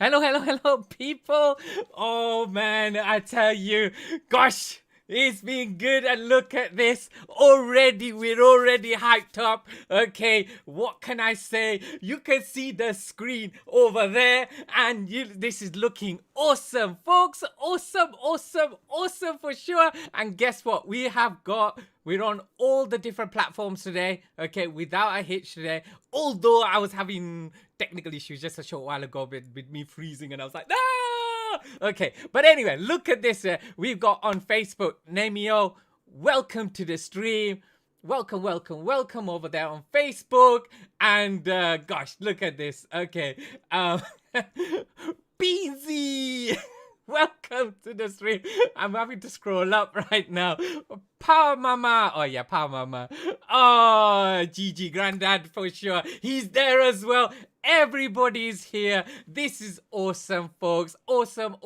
Hello, people. Oh man, I tell you, gosh, it's been good. And look at this already. We're already hyped up. Okay, what can I say? You can see the screen over there, and this is looking awesome, folks. Awesome for sure. And guess what? We're on all the different platforms today, okay, without a hitch today. Although I was having technical issues just a short while ago with me freezing, and I was like, ah! Okay, but anyway, look at this. We've got on Facebook, Nemio, welcome to the stream. Welcome over there on Facebook. And gosh, look at this. Okay, Beansy. Welcome to the stream. I'm having to scroll up right now. Power Mama. Oh, yeah, Power Mama. Oh, Gigi Granddad for sure. He's there as well. Everybody's here. This is awesome, folks. Awesome.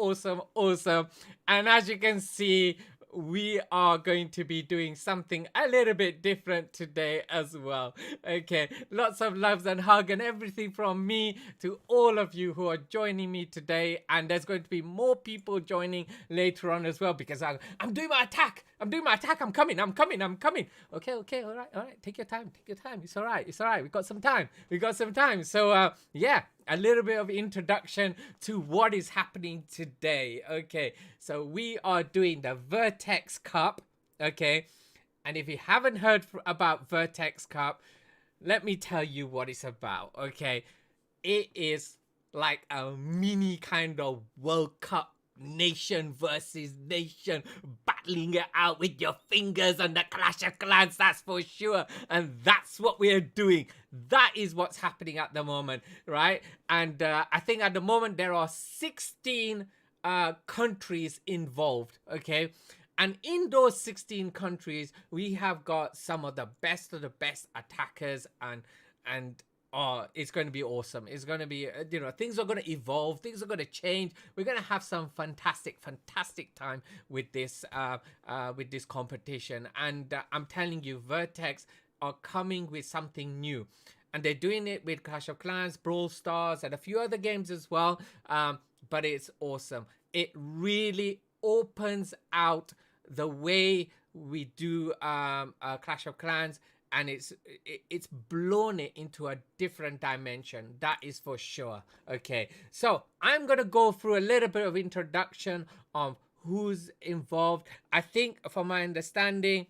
And as you can see, we are going to be doing something a little bit different today as well. Okay, lots of loves and hug and everything from me to all of you who are joining me today. And there's going to be more people joining later on as well, because I'm doing my attack. I'm coming. Okay, all right. Take your time. It's all right. We got some time. So yeah, a little bit of introduction to what is happening today. Okay, so we are doing the Vertex Cup. Okay, and if you haven't heard about Vertex Cup, let me tell you what it's about. Okay, it is like a mini kind of World Cup, nation versus nation, battling it out with your fingers and the Clash of Clans, that's for sure. And that's what we're doing. That is what's happening at the moment, right? And I think at the moment there are 16 countries involved, okay? And in those 16 countries, we have got some of the best attackers, and oh, it's going to be awesome. It's going to be, things are going to evolve. Things are going to change. We're going to have some fantastic time with this competition. And I'm telling you, Vertex are coming with something new. And they're doing it with Clash of Clans, Brawl Stars, and a few other games as well. But it's awesome. It really opens out the way we do Clash of Clans, and it's blown it into a different dimension, that is for sure. Okay, so I'm gonna go through a little bit of introduction of who's involved. I think, from my understanding,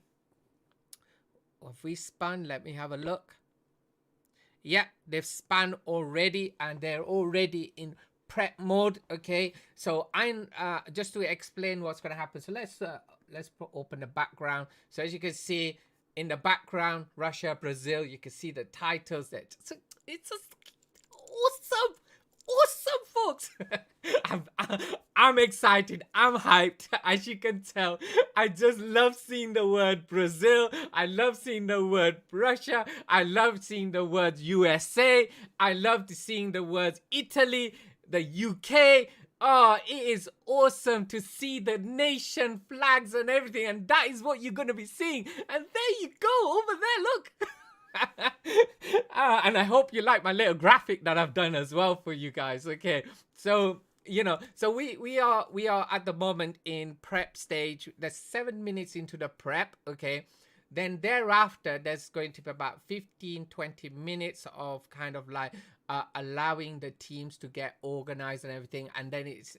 have we spun? Let me have a look. Yeah, they've spun already, and they're already in prep mode. Okay, so I'm just to explain what's going to happen. So let's open the background. So as you can see in the background, Russia, Brazil, you can see the titles. It's just awesome, folks. I'm excited. I'm hyped. As you can tell, I just love seeing the word Brazil. I love seeing the word Russia. I love seeing the word USA. I love seeing the words Italy, the UK. Oh, it is awesome to see the nation flags and everything, and that is what you're going to be seeing. And there you go, over there, look. And I hope you like my little graphic that I've done as well for you guys. Okay, so so we are at the moment in prep stage. There's 7 minutes into the prep. Okay, then thereafter there's going to be about 15-20 minutes of kind of like allowing the teams to get organized and everything, and then it's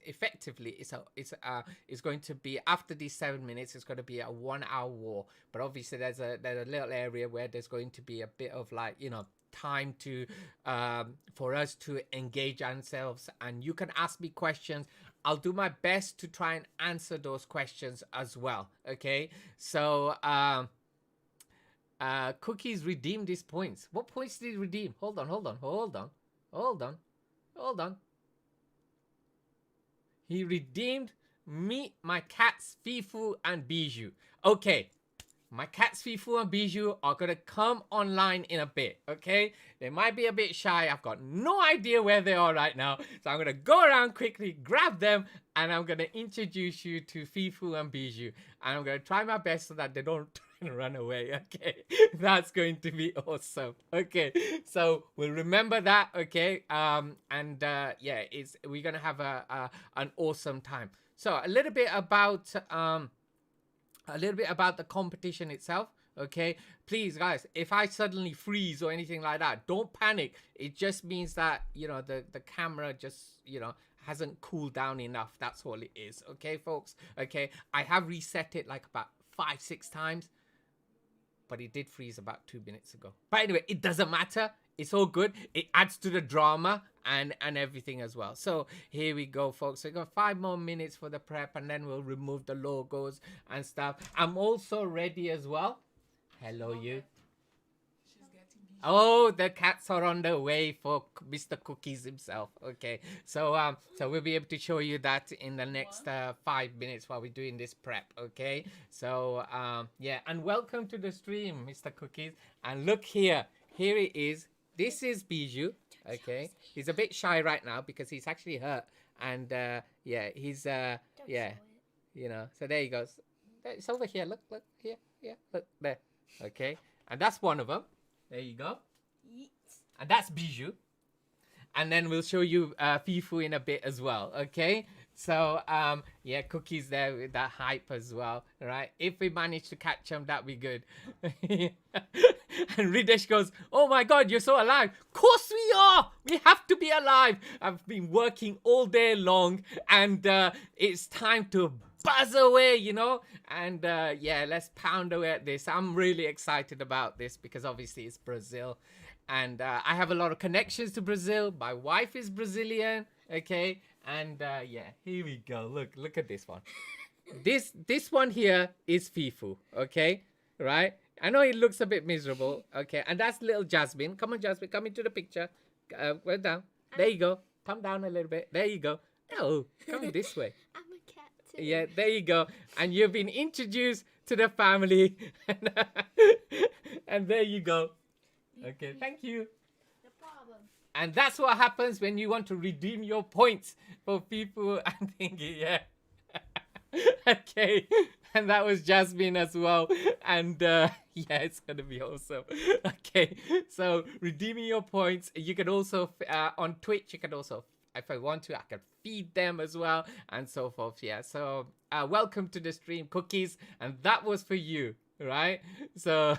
going to be, after these 7 minutes, it's going to be a 1 hour war. But obviously there's a little area where there's going to be a bit of like, time to for us to engage ourselves, and you can ask me questions. I'll do my best to try and answer those questions as well. Okay, so Cookies redeemed these points. What points did he redeem? Hold on. He redeemed me, my cats, Fifu, and Bijou. Okay. my cats Fifu and Bijou are gonna come online in a bit, okay? They might be a bit shy. I've got no idea where they are right now. So I'm gonna go around quickly, grab them, and I'm gonna introduce you to Fifu and Bijou. And I'm gonna try my best so that they don't run away, okay? That's going to be awesome. Okay, so we'll remember that, okay? Yeah, we're gonna have an awesome time. So a little bit about the competition itself. Okay, please guys, if I suddenly freeze or anything like that, don't panic. It just means that, you know, the camera just, you know, hasn't cooled down enough. That's all it is. Okay, folks. Okay, I have reset it like about 5-6 times, but it did freeze about 2 minutes ago. But anyway, it doesn't matter. It's all good. It adds to the drama and everything as well. So here we go, folks. We got 5 more minutes for the prep, and then we'll remove the logos and stuff. I'm also ready as well. Hello, you. Oh, the cats are on the way for Mr. Cookies himself. Okay, so we'll be able to show you that in the next 5 minutes while we're doing this prep. Okay, so yeah, and welcome to the stream, Mr. Cookies. And look here, here it is. This is Bijou. Okay, he's a bit shy right now because he's actually hurt, and yeah, he's yeah, you know. So there he goes. It's over here. Look here, yeah, look there. Okay, and that's one of them. There you go. And that's Bijou. And then we'll show you Fifu in a bit as well. Okay. So yeah, Cookie's there with that hype as well. Right. If we manage to catch him, that'd be good. And Ridesh goes, "Oh my God, you're so alive." Of course we are. We have to be alive. I've been working all day long, and it's time to buzz away, you know. And yeah, let's pound away at this. I'm really excited about this because obviously it's Brazil, and I have a lot of connections to Brazil. My wife is Brazilian. Okay, and yeah, here we go. Look at this one. This one here is Fifu. Okay, right? I know it looks a bit miserable. Okay, and that's little Jasmine. Come on, Jasmine, come into the picture. Go down. There you go. Come down a little bit. There you go. No, come this way. I'm a cat too. Yeah, there you go. And you've been introduced to the family. And there you go. Okay, thank you. No problem. And that's what happens when you want to redeem your points for people and thinking, yeah. Okay, and that was Jasmine as well. And yeah, it's gonna be awesome. Okay, so redeeming your points. You can also on Twitch, you can also, if I want to, I can feed them as well and so forth. Yeah, so welcome to the stream, Cookies, and that was for you, right? So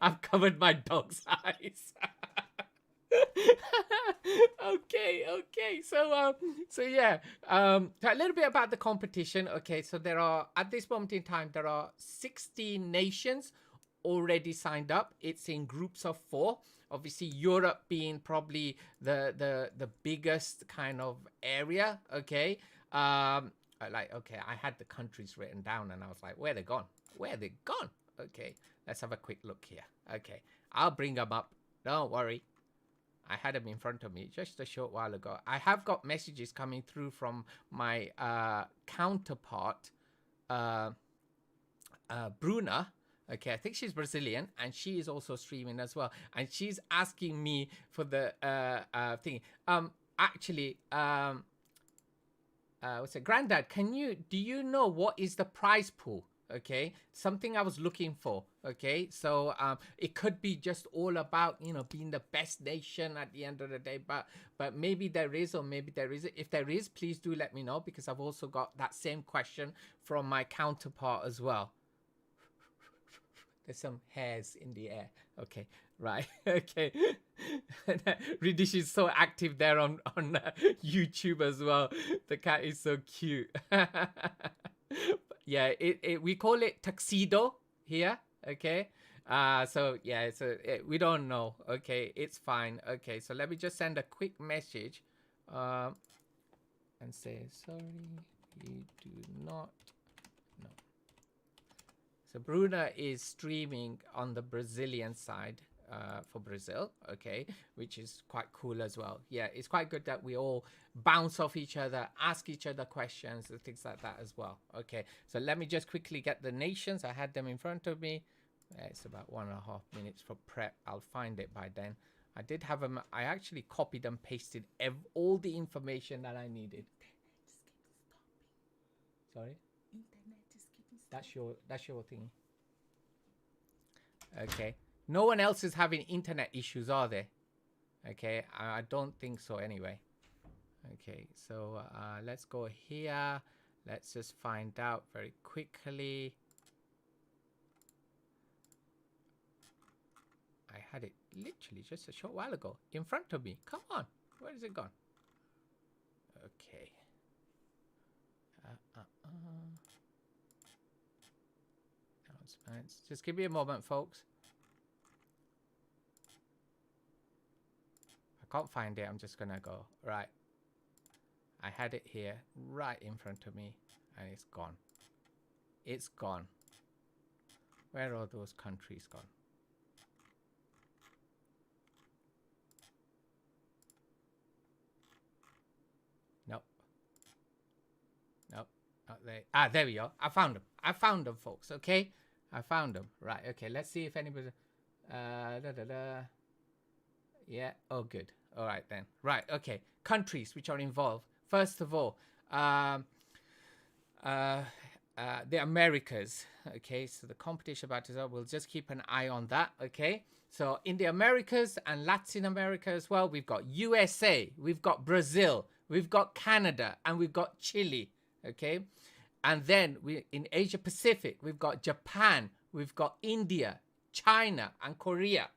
I've covered my dog's eyes. Okay, so yeah, a little bit about the competition. Okay, so there are, at this moment in time, there are 16 nations already signed up. It's in groups of 4. Obviously Europe being probably the biggest kind of area. Okay, okay, I had the countries written down and I was like, where they gone? Okay, let's have a quick look here. Okay, I'll bring them up, don't worry. I had them in front of me just a short while ago. I have got messages coming through from my counterpart, Bruna. Okay, I think she's Brazilian, and she is also streaming as well. And she's asking me for the thing. Actually, what's it? Granddad, do you know what is the prize pool? Okay, something I was looking for. Okay, so it could be just all about, you know, being the best nation at the end of the day, but maybe there is, or maybe there isn't. If there is, please do let me know, because I've also got that same question from my counterpart as well. There's some hairs in the air. Okay, right. Okay. Ridish is so active there on YouTube as well. The cat is so cute. Yeah, we call it tuxedo here. Okay. So yeah, we don't know. Okay, it's fine. Okay, so let me just send a quick message, and say sorry, we do not know. So Bruna is streaming on the Brazilian side for Brazil, okay, which is quite cool as well. Yeah, it's quite good that we all bounce off each other, ask each other questions and things like that as well. Okay, so let me just quickly get the nations. I had them in front of me. It's about 1.5 minutes for prep. I'll find it by then. I did have them. I actually copied and pasted all the information that I needed. Sorry? That's your thing. Okay. No one else is having internet issues, are they? Okay. I don't think so anyway. Okay. So let's go here. Let's just find out very quickly. I had it literally just a short while ago in front of me. Come on. Where is it gone? Okay. Announcements. Just give me a moment, folks. I can't find it. I'm just going to go. Right. I had it here right in front of me and it's gone. It's gone. Where are those countries gone? Nope. Nope. Not there. Ah, there we go. I found them. I found them, folks. Okay. I found them. Right. Okay. Let's see if anybody. Yeah. Oh, good. All right then. Right. Okay. Countries which are involved. First of all, the Americas. Okay. So the competition about Israel. We'll just keep an eye on that. Okay. So in the Americas and Latin America as well, we've got USA, we've got Brazil, we've got Canada, and we've got Chile. Okay. And then in Asia Pacific, we've got Japan, we've got India, China, and Korea.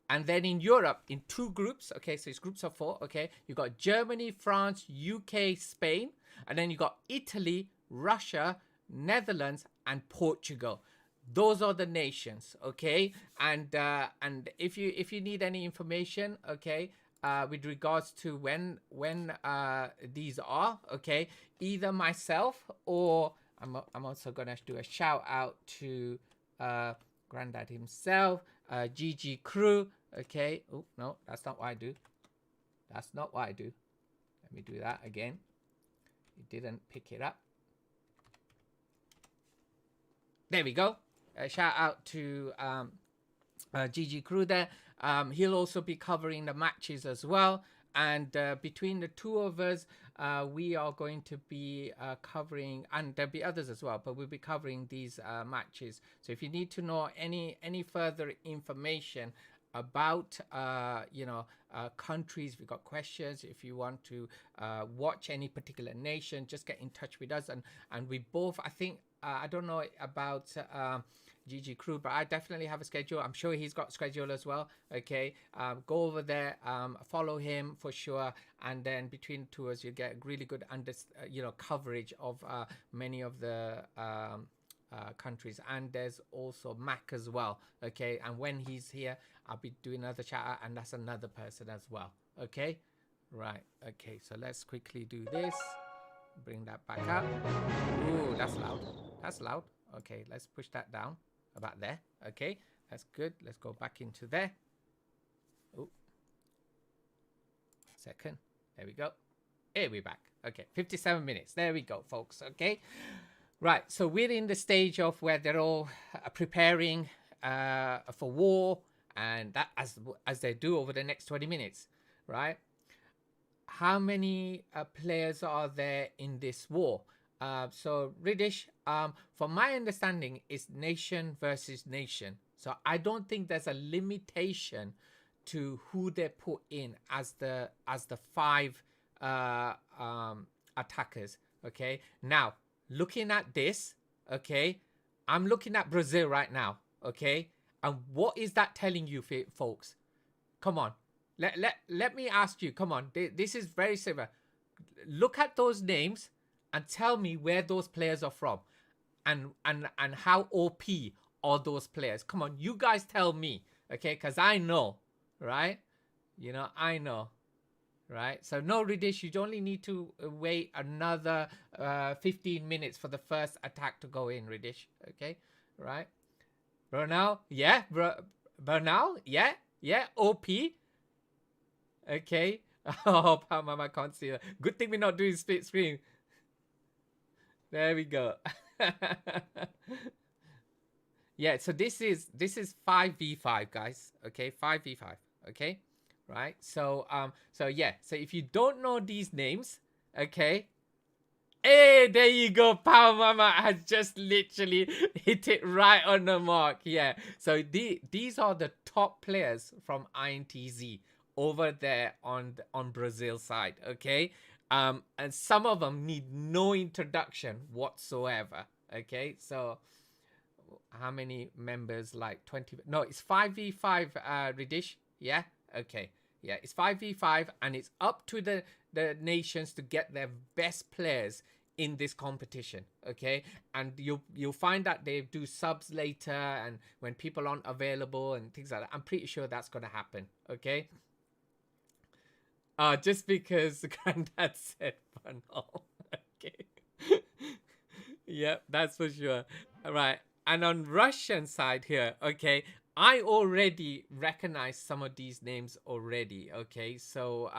And then in Europe, in 2 groups, okay, so it's groups of 4, okay, you got Germany, France, UK, Spain, and then you got Italy, Russia, Netherlands, and Portugal. Those are the nations, okay, and if you need any information, okay, with regards to when these are, okay, either myself or I'm also gonna do a shout out to Grandad himself, GG Crew, okay. Oh no, that's not what I do. That's not what I do. Let me do that again. It didn't pick it up. There we go. Shout out to GG Crew there. He'll also be covering the matches as well. And between the 2 of us, we are going to be covering, and there'll be others as well, but we'll be covering these matches. So if you need to know any further information about countries, we've got questions, if you want to watch any particular nation, just get in touch with us. And we both, I think, I don't know about GG Crew, but I definitely have a schedule. I'm sure he's got schedule as well. Okay, go over there, follow him for sure, and then between the 2 of us, you get really good coverage of many of the countries. And there's also Mac as well. Okay, and when he's here, I'll be doing another chat, and that's another person as well. Okay, right. Okay, so let's quickly do this. Bring that back up. Ooh, that's loud. That's loud. Okay, let's push that down about there. Okay, that's good. Let's go back into there. Oh, second. There we go. Here we're back. Okay, 57 minutes. There we go, folks. Okay, right. So we're in the stage of where they're all preparing for war, and that as they do over the next 20 minutes, right? How many players are there in this war? So Ridish, from my understanding, it's nation versus nation. So I don't think there's a limitation to who they put in as the 5 attackers. Okay. Now looking at this, okay, I'm looking at Brazil right now. Okay, and what is that telling you, folks? Come on. Let me ask you, come on, this is very simple. Look at those names and tell me where those players are from and how OP are those players. Come on, you guys tell me, okay? Because I know, right? I know, right? So no, Ridish, you only need to wait another 15 minutes for the first attack to go in, Ridish, okay? Right? Bernal, yeah, Bernal, yeah, OP. Okay. Oh, Mama can't see that. Good thing we're not doing split screen. There we go. Yeah, so this is 5v5, guys. Okay, 5v5. Okay, right. So yeah. So if you don't know these names, okay. Hey, there you go. Power Mama has just literally hit it right on the mark. Yeah. So these are the top players from INTZ over there on Brazil side. Okay. And some of them need no introduction whatsoever. Okay. So how many members? Like 20? No, it's 5v5. Ridish. Yeah. Okay. Yeah, it's 5v5, and it's up to the nations to get their best players in this competition. Okay, and you'll find that they do subs later, and when people aren't available and things like that. I'm pretty sure that's gonna happen. Okay. Just because the granddad said fun. Okay. Yep, that's for sure. All right. And on Russian side here, okay, I already recognize some of these names already. Okay, so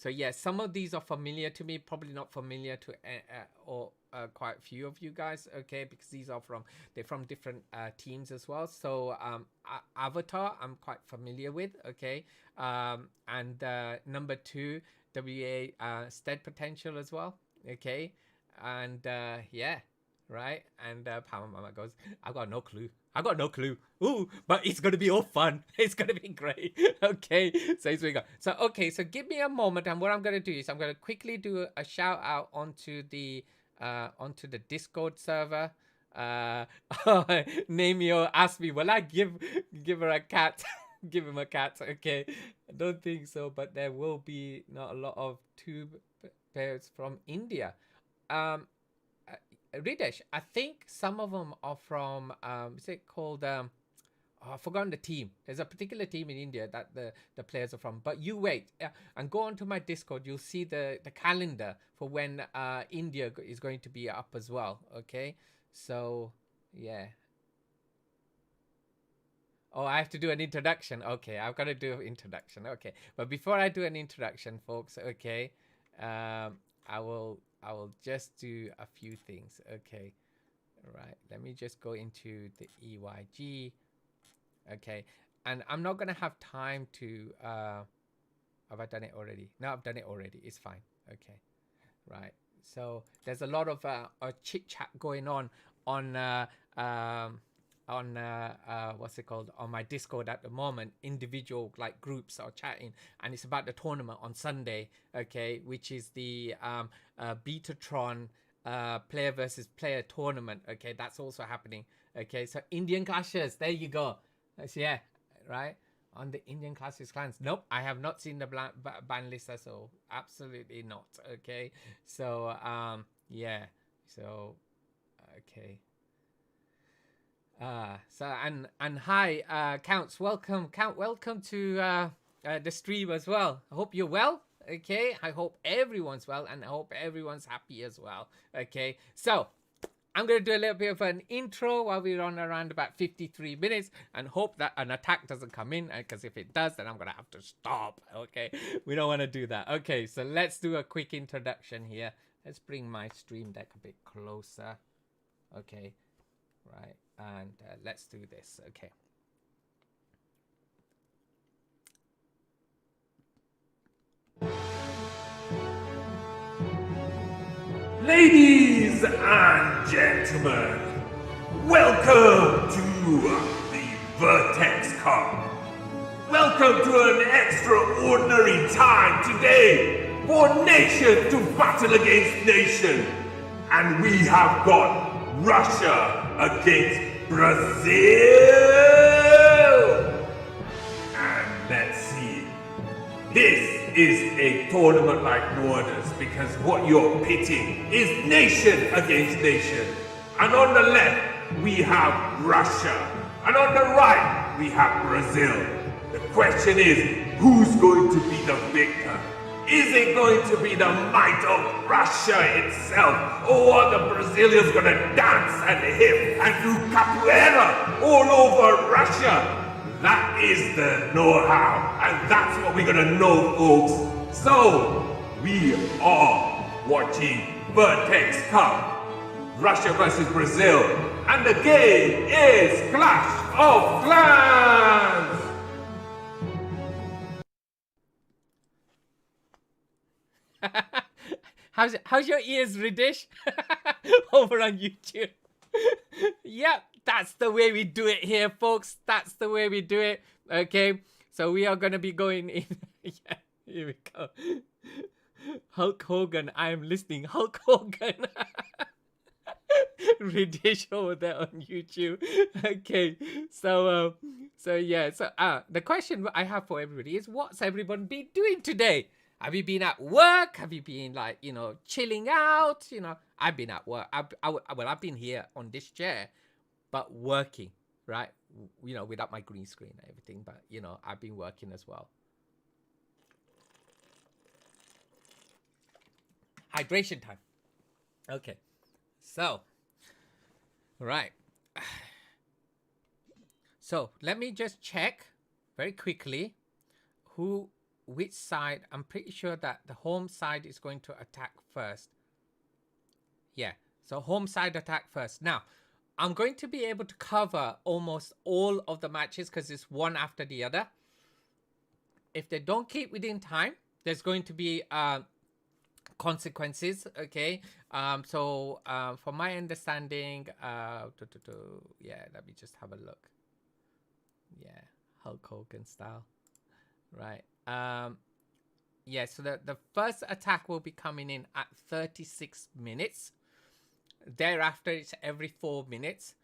yeah, some of these are familiar to me, probably not familiar to or quite a few of you guys. Okay, because they're from different teams as well. So Avatar, I'm quite familiar with. Okay, and number 2, WA Stead Potential as well. Okay, and yeah. Right? And Power Mama goes, I've got no clue. I got no clue. Ooh, but it's gonna be all fun. It's gonna be great. Okay. So here we go. So okay, so give me a moment, and what I'm gonna do is I'm gonna quickly do a shout out onto the Discord server. Namio asked me, will I give her a cat? Give him a cat. Okay. I don't think so, but there will be not a lot of tube pairs from India. Ridesh, I think some of them are from is it called oh, I've forgotten the team. There's a particular team in India that the players are from. But you wait and go onto my Discord. You'll see the calendar for when India is going to be up as well. Okay, so yeah. Oh, I have to do an introduction. Okay, I've got to do an introduction. Okay, but before I do an introduction, folks, okay, I will just do a few things. Okay, right. Let me just go into the EYG. Okay, and I'm not gonna have time to. Have I done it already? No, I've done it already. It's fine. Okay, right. So there's a lot of chit chat going on what's it called, on my Discord at the moment. Individual like groups are chatting, and it's about the tournament on Sunday. Okay, which is the Betatron player versus player tournament. Okay, that's also happening. Okay, so Indian clashes, there you go. So yeah, right, on the Indian clashes clans. Nope, I have not seen the ban list, so absolutely not. Okay, so yeah, so okay. So and hi, Counts, welcome to the stream as well. I hope you're well. Okay, I hope everyone's well, and I hope everyone's happy as well. Okay, so I'm gonna do a little bit of an intro while we're on around about 53 minutes, and hope that an attack doesn't come in, because if it does, then I'm gonna have to stop. Okay, we don't want to do that. Okay, so let's do a quick introduction here. Let's bring my stream deck a bit closer. Okay, right. And let's do this. Okay. Ladies and gentlemen, welcome to the Vertex Cup. Welcome to an extraordinary time today for nation to battle against nation. And we have got Russia against Brazil! And let's see. This is a tournament like no others, because what you're pitting is nation against nation. And on the left, we have Russia. And on the right, we have Brazil. The question is, who's going to be the victor? Is it going to be the might of Russia itself? Or are the Brazilians going to dance and hip and do capoeira all over Russia? That is the know-how, and that's what we're going to know, folks. So, we are watching Vertex Cup. Russia versus Brazil. And the game is Clash of Clans! How's your ears, Ridish? Over on YouTube. Yep, that's the way we do it here, folks. That's the way we do it. Okay, so we are gonna be going in. Yeah, here we go. Hulk Hogan, I am listening. Hulk Hogan. Ridish over there on YouTube. Okay, so the question I have for everybody is, what's everyone been doing today? Have you been at work? Have you been like, chilling out? I've been at work. I've been here on this chair, but working, right? Without my green screen and everything, but I've been working as well. Hydration time. Okay, so, right. So let me just check very quickly which side. I'm pretty sure that the home side is going to attack first. Yeah, so home side attack first. Now, I'm going to be able to cover almost all of the matches because it's one after the other. If they don't keep within time, there's going to be consequences. Okay, so from my understanding, yeah, let me just have a look. Yeah, Hulk Hogan style, right? Yeah, so the first attack will be coming in at 36 minutes. Thereafter, it's every 4 minutes.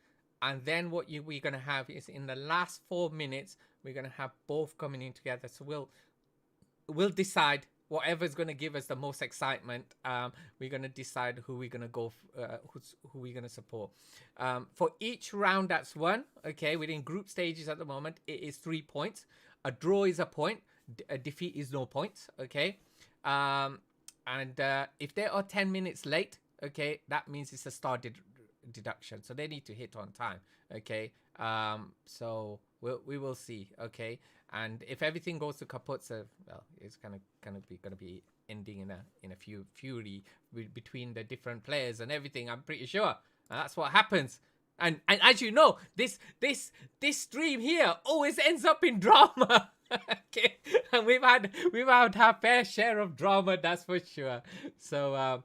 And then what we're going to have is in the last 4 minutes, we're going to have both coming in together. So we'll decide whatever's going to give us the most excitement. We're going to decide who we're going to go, who we're going to support. For each round that's won, okay, within group stages at the moment, it is 3 points. A draw is a point. A defeat is no points, okay? And if they are 10 minutes late, okay, that means it's a star deduction. So they need to hit on time, okay? So we will see, okay? And if everything goes to kaput, well, it's gonna be ending in a fury between the different players and everything. I'm pretty sure, and that's what happens. And as you know, this stream here always ends up in drama. Okay, and we've had our fair share of drama, that's for sure. So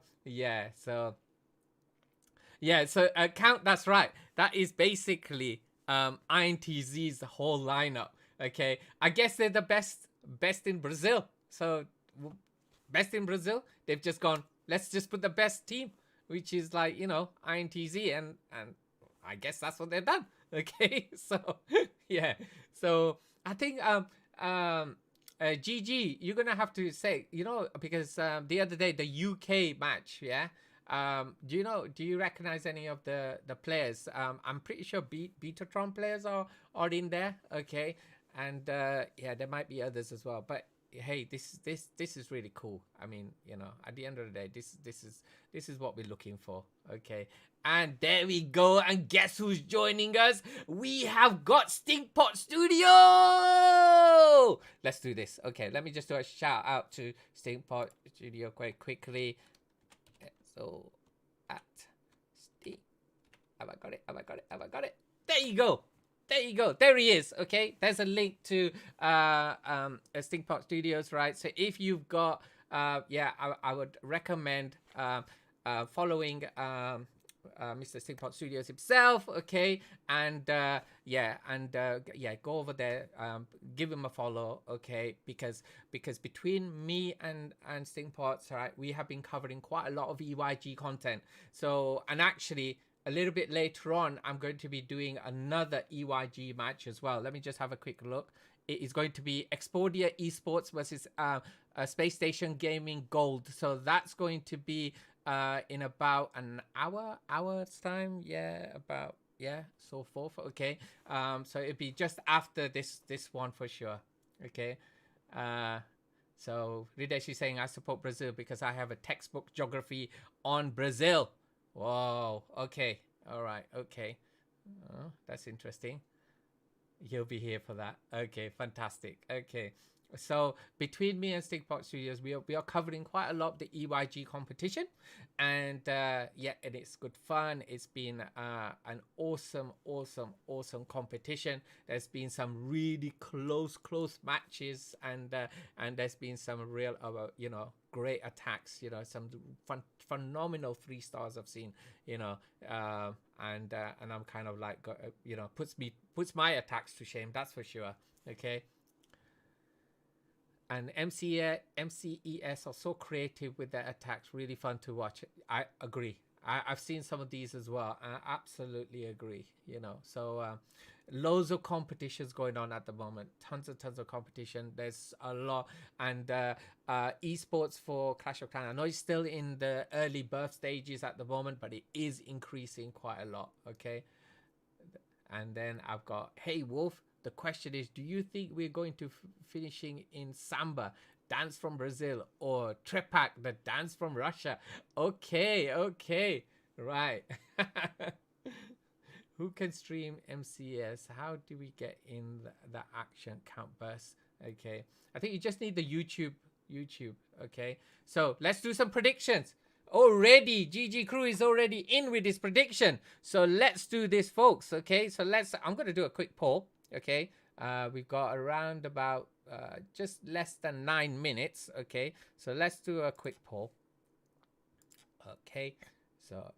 count, that's right. That is basically INTZ's whole lineup. Okay, I guess they're the best in Brazil. So best in Brazil, they've just gone, let's just put the best team, which is like, INTZ, and I guess that's what they've done. Okay, so yeah, so I think GG, you're gonna have to say, because the other day, the UK match, yeah, do you recognize any of the players? I'm pretty sure Betatron players are in there, okay, and yeah, there might be others as well, but hey, this is really cool. I mean, at the end of the day, this is what we're looking for, okay? And there we go, and guess who's joining us? We have got Stinkpot Studio! Let's do this. Okay, let me just do a shout out to Stinkpot Studio quite quickly. So, at Stink... Have I got it? There you go! There he is. Okay, there's a link to Stinkpot Studios, right? So if you've got I would recommend following Mr. Stinkpot Studios himself, okay? And go over there, give him a follow, okay? Because between me and Stinkpots, right, we have been covering quite a lot of EYG content. So, and actually, a little bit later on, I'm going to be doing another EYG match as well. Let me just have a quick look. It is going to be Expodia Esports versus Space Station Gaming Gold. So that's going to be in about an hour's time. So forth. Okay. So it'll be just after this one for sure. Okay. So Ridesh is saying, I support Brazil because I have a textbook geography on Brazil. Whoa, okay, all right, okay. That's interesting. He'll be here for that. Okay, fantastic. Okay, So between me and Stinkpot Studios, we are covering quite a lot of the EYG competition, and yeah, and it's good fun. It's been an awesome competition. There's been some really close matches, and there's been some real great attacks. Some phenomenal 3 stars I've seen. And I'm kind of like puts my attacks to shame. That's for sure. Okay. And MCES are so creative with their attacks. Really fun to watch. I agree. I've seen some of these as well. I absolutely agree. So loads of competitions going on at the moment. Tons of competition. There's a lot. And esports for Clash of Clans, I know it's still in the early birth stages at the moment, but it is increasing quite a lot. Okay. And then I've got, hey Wolf, the question is, do you think we're going to finishing in Samba, dance from Brazil, or Trepak, the dance from Russia? Okay, right. Who can stream MCS? How do we get in the action count burst? Okay, I think you just need the YouTube. Okay, so let's do some predictions. Already GG Crew is already in with this prediction, so let's do this, folks. Okay, so I'm gonna do a quick poll. Okay, we've got around about just less than 9 minutes. Okay, so let's do a quick poll. Okay, so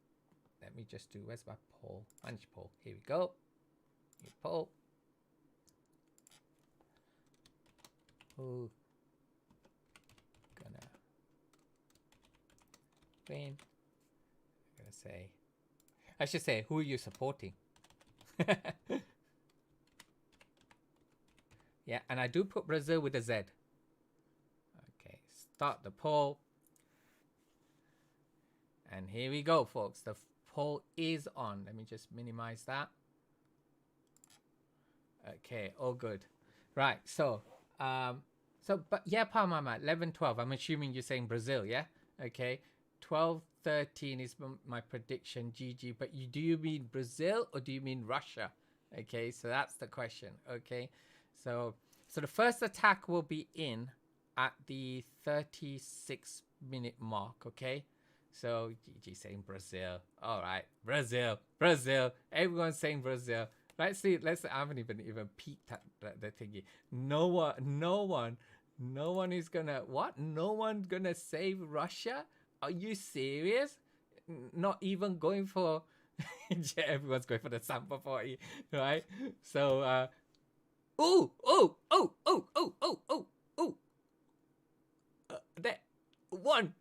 let me just do, where's my poll? Manage poll. Here we go. New poll. Who gonna win? I should say, who are you supporting? Yeah, and I do put Brazil with a Z. Okay, start the poll. And here we go, folks. The poll is on. Let me just minimize that. Okay, all good. Right, but yeah, Palmama, 11-12. I'm assuming you're saying Brazil, yeah? Okay, 12-13 is my prediction, GG. But do you mean Brazil or do you mean Russia? Okay, so that's the question. Okay, so the first attack will be in at the 36-minute mark. Okay, so GG saying Brazil. All right, Brazil. Everyone's saying Brazil. Let's see. I haven't even peeked at the thingy. No one is gonna what? No one gonna save Russia? Are you serious? Not even going for. Everyone's going for the Samba party, right? So, there, 1,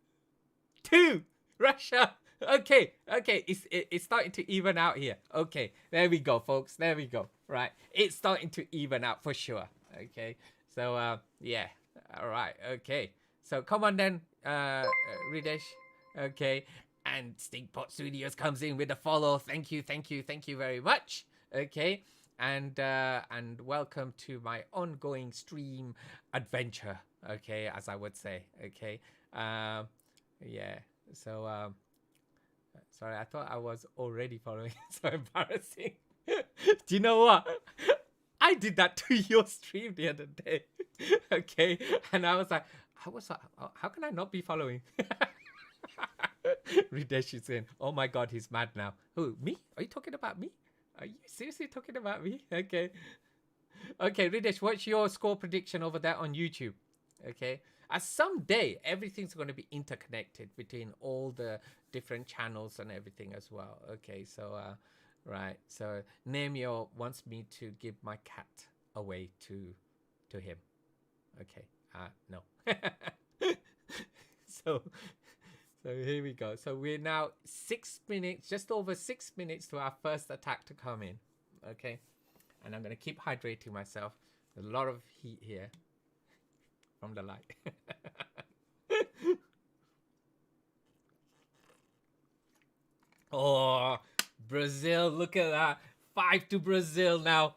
2, Russia. Okay, it's starting to even out here. Okay, there we go, folks. There we go. Right, it's starting to even out for sure. Okay, so yeah, all right. Okay, so come on then, Ridesh. Okay, and Stinkpot Studios comes in with a follow. Thank you very much. Okay, and welcome to my ongoing stream adventure. Okay, as I would say. Okay, yeah. So sorry, I thought I was already following. So embarrassing. Do you know what? I did that to your stream the other day. Okay, and I was like, how can I not be following? Ridesh is saying, oh my god, he's mad now. Who, me? Are you talking about me? Are you seriously talking about me? Okay, Ridesh, what's your score prediction over there on YouTube? Okay, as someday everything's going to be interconnected between all the different channels and everything as well. Okay, so right, so Nemio wants me to give my cat away to him. Okay, no. so here we go. So we're now 6 minutes, just over 6 minutes to our first attack to come in. Okay, and I'm gonna keep hydrating myself. There's a lot of heat here from the light. Oh, Brazil, look at that. 5 to Brazil now.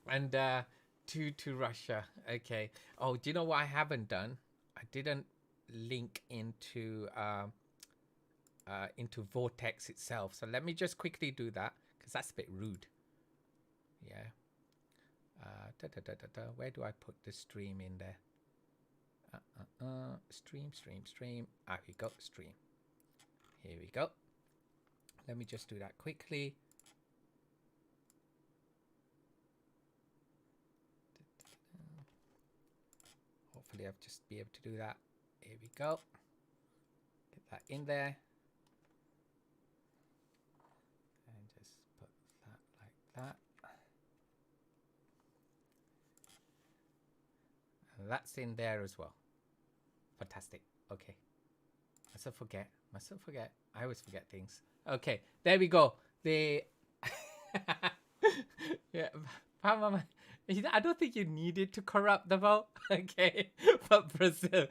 And 2 to Russia. Okay. Oh, do you know what I haven't done? I didn't link into Vertex itself. So let me just quickly do that, because that's a bit rude. Yeah. Where do I put the stream in there? Stream. Here we go. Stream. Here we go. Let me just do that quickly. Hopefully I'll just be able to do that. Here we go. Get that in there. And just put that like that. And that's in there as well. Fantastic. Okay. Mustn't forget. I always forget things. Okay, there we go. The yeah, Mama, I don't think you needed to corrupt the vote. Okay, but Brazil,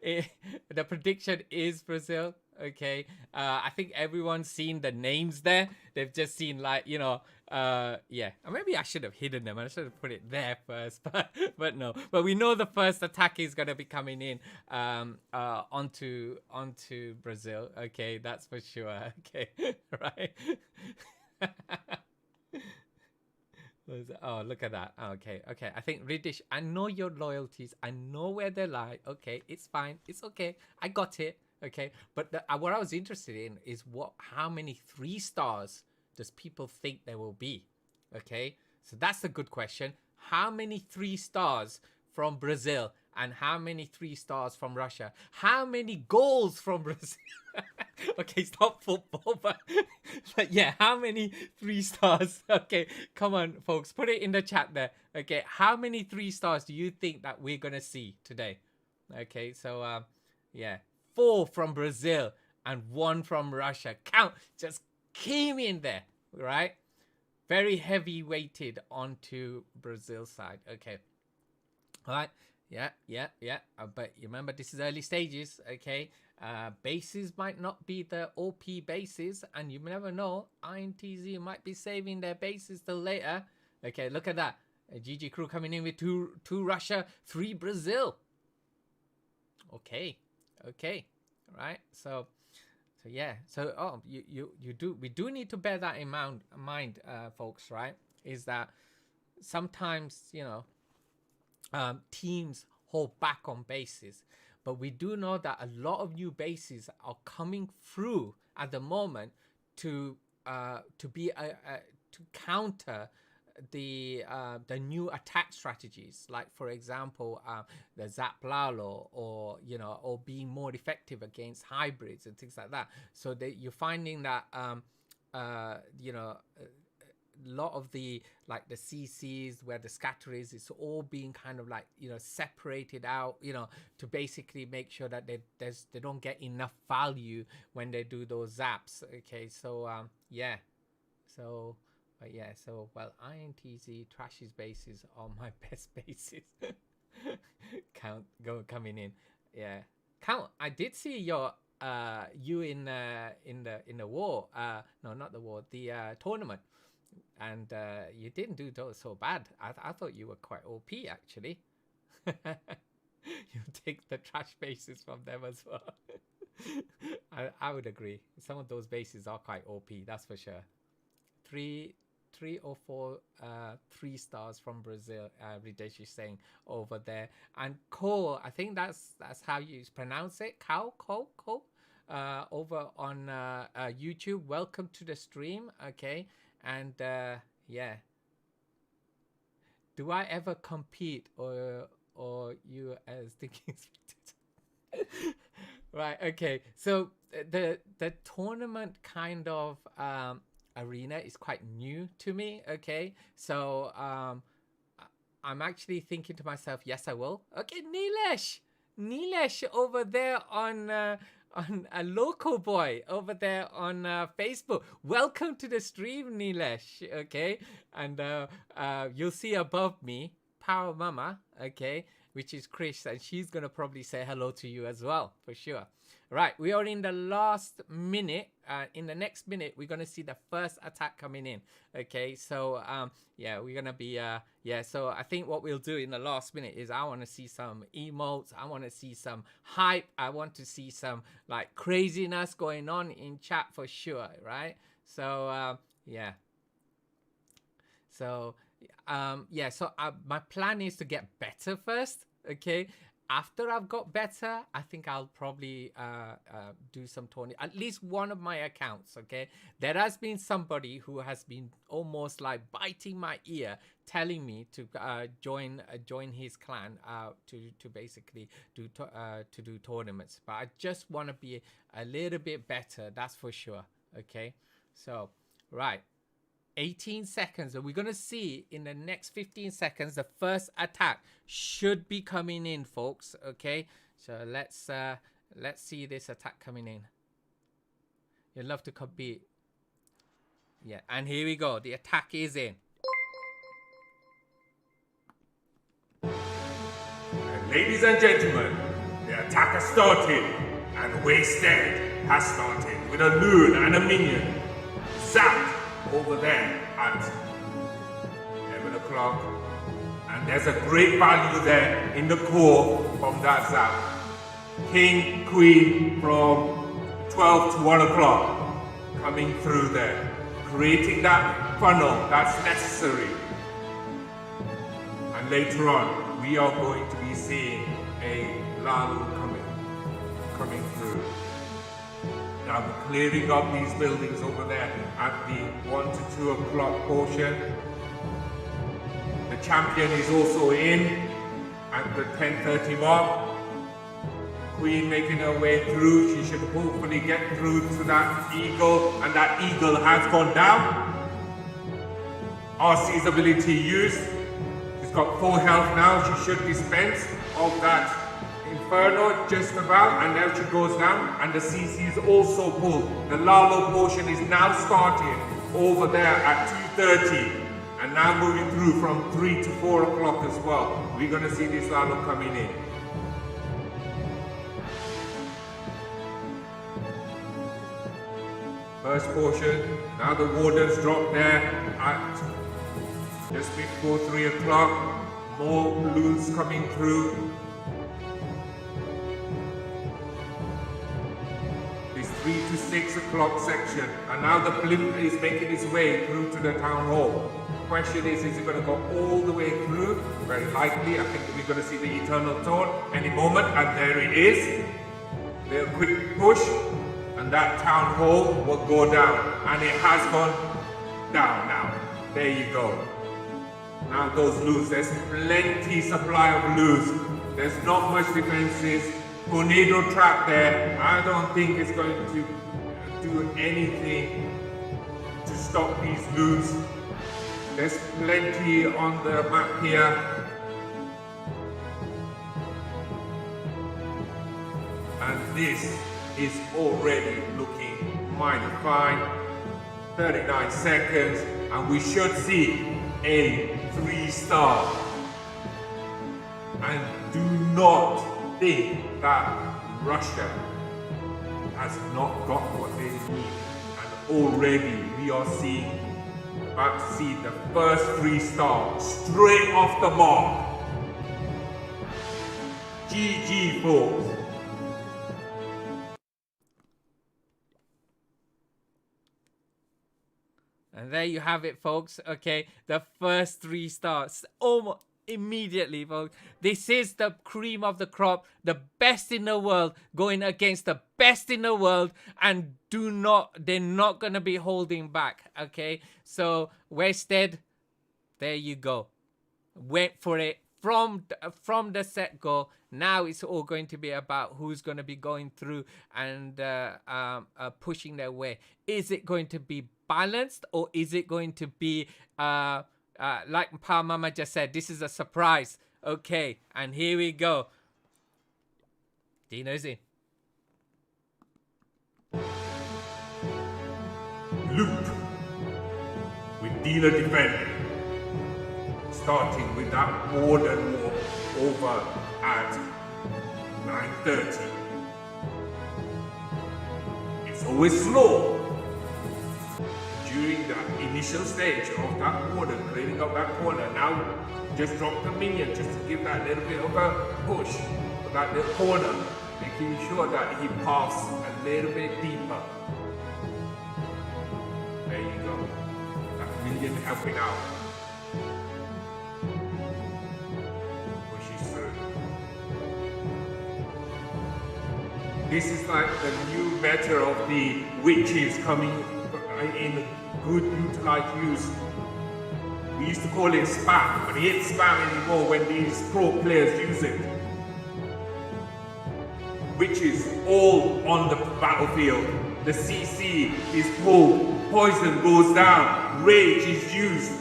the prediction is Brazil. Okay, I think everyone's seen the names there. They've just seen like, you know, yeah. Or maybe I should have hidden them. I should have put it there first, but no. But we know the first attack is gonna be coming in onto Brazil. Okay, that's for sure. Okay, right. Oh, look at that. Okay. I think British. I know your loyalties. I know where they lie. Okay, it's fine. It's okay. I got it. Okay, but what I was interested in is how many 3 stars does people think there will be? Okay, so that's a good question. How many 3 stars from Brazil and how many 3 stars from Russia? How many goals from Brazil? Okay, it's not football, but yeah, how many 3 stars? Okay, come on, folks, put it in the chat there. Okay, how many 3 stars do you think that we're gonna see today? Okay, so yeah. 4 from Brazil and 1 from Russia. Count, just came in there, right? Very heavy weighted onto Brazil side. Okay. All right. Yeah. But you remember, this is early stages. Okay. Bases might not be the OP bases, and you never know. INTZ might be saving their bases till later. Okay, look at that. GG crew coming in with 2 Russia, 3 Brazil. Okay, right. So yeah. So we do need to bear that in mind, folks. Right? Is that sometimes, you know, teams hold back on bases, but we do know that a lot of new bases are coming through at the moment to counter the new attack strategies, like for example the Zap Lalo, or you know, or being more effective against hybrids and things like that. So that you're finding that you know, a lot of the, like the CCs where the scatter is, it's all being kind of like, you know, separated out, you know, to basically make sure that they don't get enough value when they do those zaps. Okay, so yeah, so but yeah, so well, INTZ Trash's bases are my best bases. Coming in. Yeah, Count, I did see your you in the war, no, not the war, the tournament, and you didn't do so bad. I thought you were quite OP actually. You take the trash bases from them as well. I would agree, some of those bases are quite OP, that's for sure. Three or four 3 stars from Brazil, Ridesh is saying over there. And Ko, I think that's how you pronounce it, Ko, over on YouTube. Welcome to the stream. Okay, and yeah, do I ever compete, or you as thinking? Right, okay, so the tournament kind of arena is quite new to me. Okay, so I'm actually thinking to myself, yes, I will. Okay, Nilesh over there on a local boy over there on Facebook. Welcome to the stream, Nilesh. Okay, and you'll see above me Power Mama. Okay, which is Chris, and she's gonna probably say hello to you as well, for sure. Right, we are in the last minute. In the next minute, we're gonna see the first attack coming in. Okay, so yeah, we're gonna be yeah. So I think what we'll do in the last minute is, I want to see some emotes. I want to see some hype. I want to see some like craziness going on in chat for sure. Right. So yeah. So yeah. So my plan is to get better first. Okay. after I've got better, I think I'll probably do some tournament. At least one of my accounts, okay? There has been somebody who has been almost like biting my ear, telling me to join his clan to basically do tournaments. But I just want to be a little bit better, that's for sure. Okay, so right. 18 seconds, and we're gonna see in the next 15 seconds the first attack should be coming in, folks. Okay, so let's see this attack coming in. You'd love to compete. Yeah, and here we go, the attack is in. Ladies and gentlemen, the attack has started, and Wasted has started with a loon and a minion. Zap! Over there at 11 o'clock, and there's a great value there in the core from that zap. King, Queen from 12 to 1 o'clock coming through there, creating that funnel that's necessary. And later on, we are going to be seeing a Lalu coming through. Now we're clearing up these buildings over there at the 1 to 2 o'clock portion. The champion is also in at the 10:30 mark. Queen making her way through. She should hopefully get through to that eagle, and that eagle has gone down. RC's ability used. She's got full health now. She should dispense of that Inferno just about, and now she goes down, and the CC is also pulled. The Lalo portion is now starting over there at 2:30, and now moving through from 3 to 4 o'clock as well. We're going to see this Lalo coming in. First portion, now the Wardens drop there at just before 3 o'clock. More balloons coming through. 3 to 6 o'clock section, and now the blimp is making its way through to the town hall. Question is it going to go all the way through? Very likely. I think we're going to see the Eternal Taunt any moment, and there it is. A quick push, and that town hall will go down, and it has gone down now. There you go. Now those loos, there's plenty supply of loos. There's not much defenses. Tornado trap there. I don't think it's going to do anything to stop these loons. There's plenty on the map here. And this is already looking mighty fine. 39 seconds, and we should see a 3-star. And do not think that Russia has not got what they need, and already we are about to see the first 3-star straight off the mark. GG, folks. And there you have it, folks. Okay, the first 3 stars almost immediately, folks. This is the cream of the crop, the best in the world going against the best in the world, and they're not gonna be holding back. Okay, so Wasted, there you go, went for it from the set go. Now it's all going to be about who's going to be going through and pushing their way. Is it going to be balanced, or is it going to be like Pa Mama just said, this is a surprise? Okay, and here we go. Dino's in. Loop with Dina defending. Starting with that Warden War over at 9:30. It's always slow. During the initial stage of that Warden clearing up that corner, now just drop the minion just to give that little bit of a push for that little corner, making sure that he paths a little bit deeper. There you go. That minion helping out. Pushes through. This is like the new meta of the witches coming in good utilized use. We used to call it spam, but it ain't spam anymore when these pro players use it. Witches all on the battlefield. The CC is pulled, poison goes down, rage is used.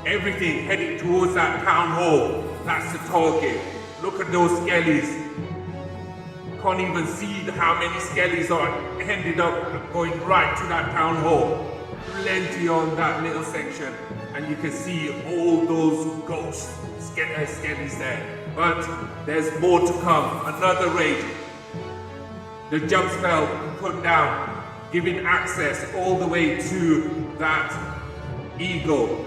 Everything heading towards that town hall. That's the target. Look at those skellies. Can't even see how many skellies are ended up going right to that town hall. Plenty on that little section, and you can see all those ghost skellies there. But there's more to come. Another raid. The jump spell put down, giving access all the way to that eagle.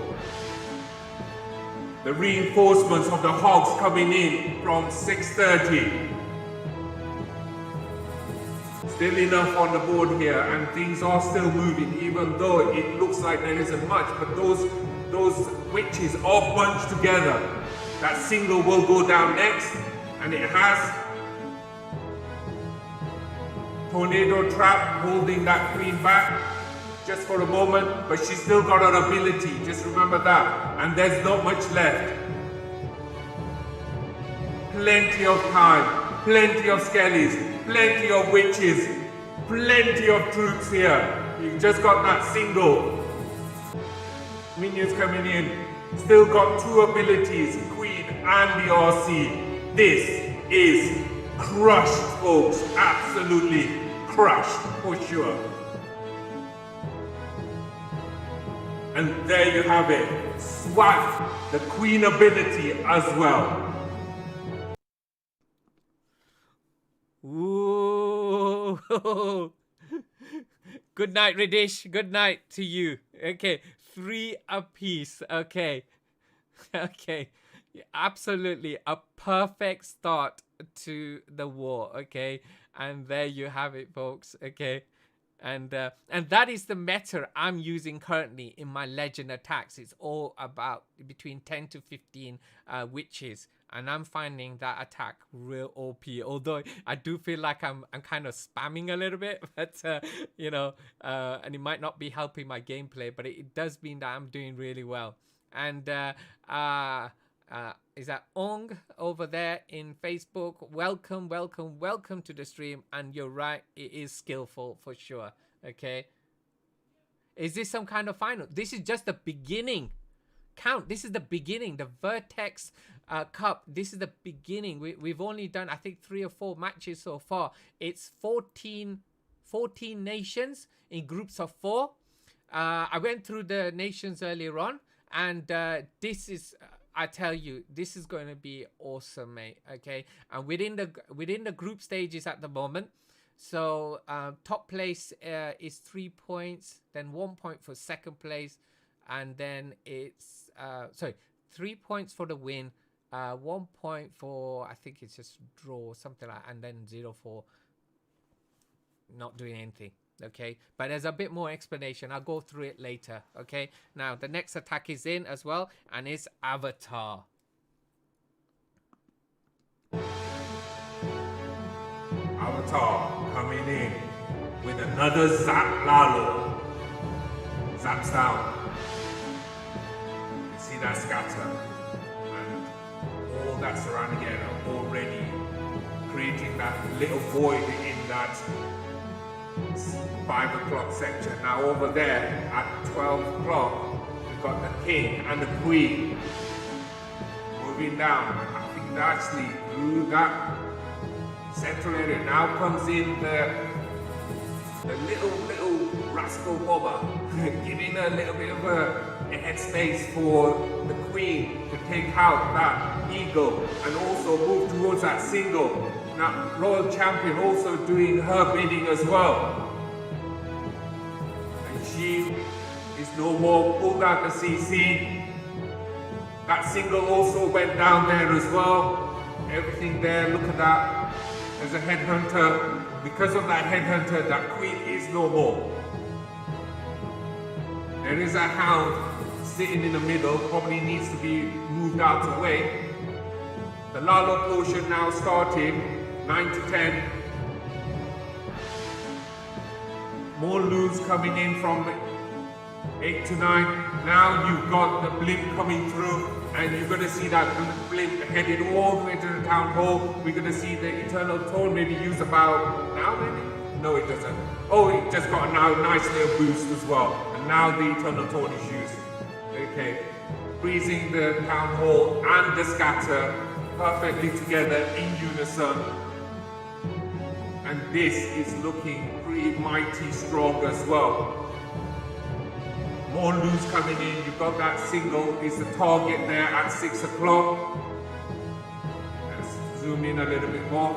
The reinforcements of the hogs coming in from 6:30. Still enough on the board here, and things are still moving, even though it looks like there isn't much, but those witches are bunched together. That single will go down next, and it has. Tornado trap holding that queen back just for a moment, but she's still got her ability, just remember that, and there's not much left. Plenty of time, plenty of skellies, plenty of witches, plenty of troops here. You've just got that single. Minions coming in. Still got two abilities, Queen and the RC. This is crushed, folks. Absolutely crushed for sure. And there you have it. Swag, the Queen ability as well. Ooh. Good night, Ridish. Good night to you. Okay, 3 apiece. Okay. Okay. Absolutely a perfect start to the war. Okay. And there you have it, folks. Okay. And that is the meta I'm using currently in my legend attacks. It's all about between 10 to 15 witches. And I'm finding that attack real OP. Although I do feel like I'm kind of spamming a little bit, but you know, and it might not be helping my gameplay, but it does mean that I'm doing really well. And is that Ong over there in Facebook? Welcome, welcome, welcome to the stream. And you're right, it is skillful for sure. Okay. Is this some kind of final? This is just the beginning. Count, this is the beginning, the Vertex Cup. This is the beginning. We've only done, I think, 3 or 4 matches so far. It's 14 nations in groups of 4. I went through the nations earlier on, and this is, I tell you, this is going to be awesome, mate. Okay, and within the group stages at the moment. So top place is 3 points, then 1 point for second place. And then it's, 3 points for the win, 1 point for, I think it's just draw, something like that, and then 0 for not doing anything, okay? But there's a bit more explanation. I'll go through it later, okay? Now, the next attack is in as well, and it's Avatar. Avatar coming in with another Zap Lalo. Zaps down. That scatter and all that surrounding it already creating that little void in that 5 o'clock section. Now over there at 12 o'clock we've got the king and the queen moving down. I think they actually through that central area. Now comes in the little rascal bobber, giving a little bit of a headspace for the queen to take out that eagle and also move towards that single. Now Royal Champion also doing her bidding as well. And she is no more, pulled out the CC. That single also went down there as well. Everything there, look at that. There's a headhunter. Because of that headhunter, that queen is no more. There is a hound sitting in the middle, probably needs to be moved out of the way. The Lalo potion now starting, 9 to 10. More loons coming in from 8 to 9. Now you've got the blimp coming through, and you're going to see that blimp headed all the way to the town hall. We're going to see the Eternal Tone maybe use about now, maybe? No, it doesn't. Oh, it just got a now nice little boost as well. And now the Eternal Tone is used. Okay. Freezing the town hall and the scatter perfectly together in unison. And this is looking pretty mighty strong as well. More loons coming in. You've got that single is the target there at 6 o'clock. Let's zoom in a little bit more.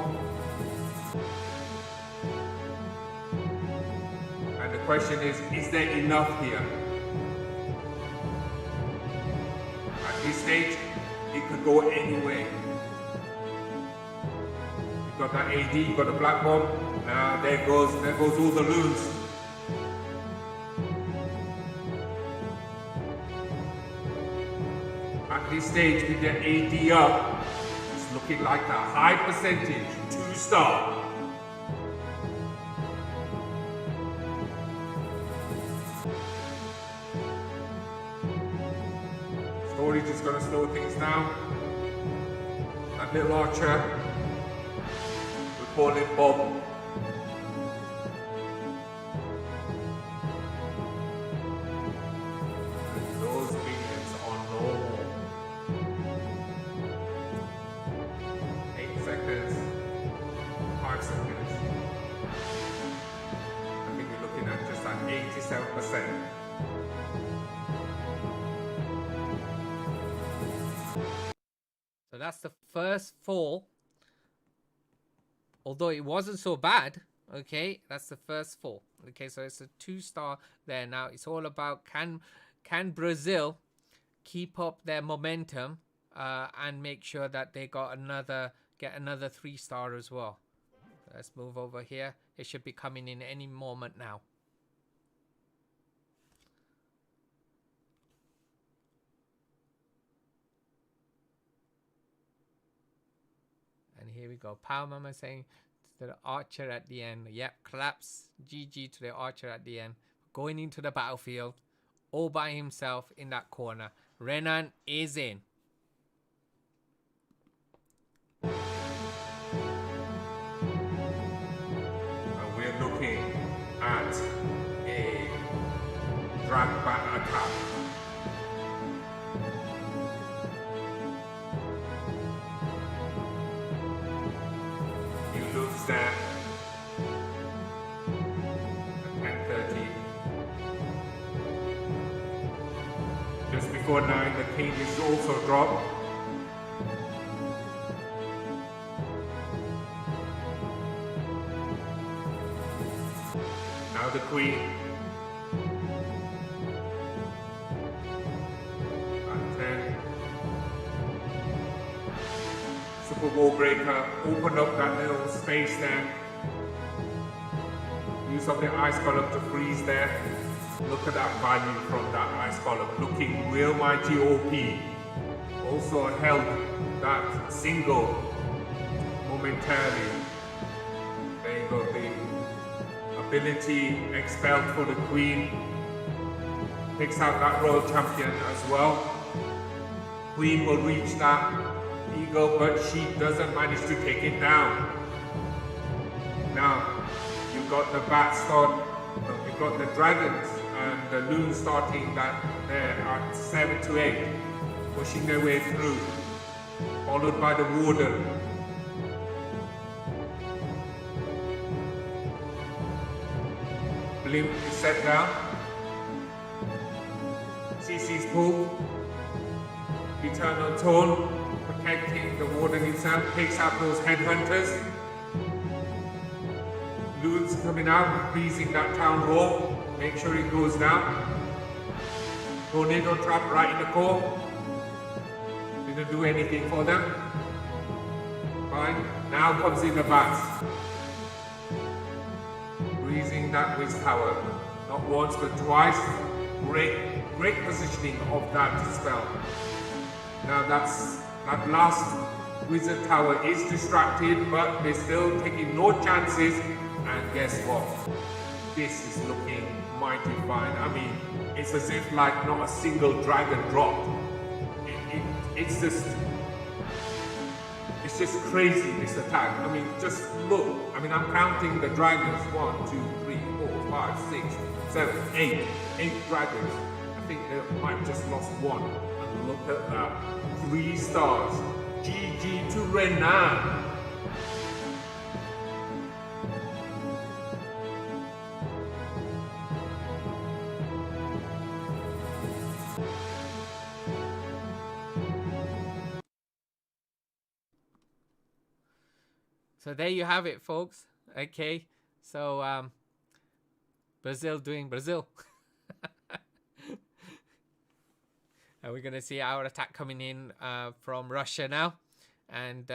And the question is there enough here? At this stage, it could go any way. You've got that AD, you've got the black bomb. Now there goes all the loons. At this stage, with the AD up, it's looking like a high percentage 2-star. Storage is going to slow things down. That little archer, we call it Bob. So that's the first fall. Although it wasn't so bad. Okay, that's the first fall. Okay, so it's a 2-star there. Now it's all about can Brazil keep up their momentum and make sure that they get another 3-star as well. Let's move over here. It should be coming in any moment now. And here we go. Power Mama saying to the archer at the end. Yep, collapse. GG to the archer at the end. Going into the battlefield all by himself in that corner. Renan is in. And we're looking at a drag back attack. There at 10:30. Just before 9, the king is also dropped. Now the queen. At 10. Super Wall Breaker, open up that little space there. Use of the ice column to freeze there. Look at that value from that ice column, looking real mighty OP. Also held that single momentarily. There you go, the ability expelled for the queen. Picks out that royal champion as well. Queen will reach that eagle, but she doesn't manage to take it down. Now, you've got the bat you've got the dragons and the loons starting that there at 7 to 8, pushing their way through, followed by the warden. Blimp is set down. CC's pull. Eternal Tone protecting the warden himself, takes out those headhunters. Loons coming out, freezing that town hall. Make sure it goes down. Tornado trap right in the core. Didn't do anything for them. Fine. Now comes in the bats. Freezing that whiz tower. Not once but twice. Great positioning of that spell. Now that last wizard tower is distracted, but they're still taking no chances. And guess what? this is looking mighty fine. I mean, it's as if like not a single dragon dropped. It's just crazy, this attack. I mean, just look. I mean, I'm counting the dragons. 1, 2, 3, 4, 5, 6, 7, 8. 8 dragons. I think they might have just lost one. And look at that. 3 stars. GG to Renan. So there you have it, folks. Okay, so Brazil doing Brazil. And we're gonna see our attack coming in from Russia now, and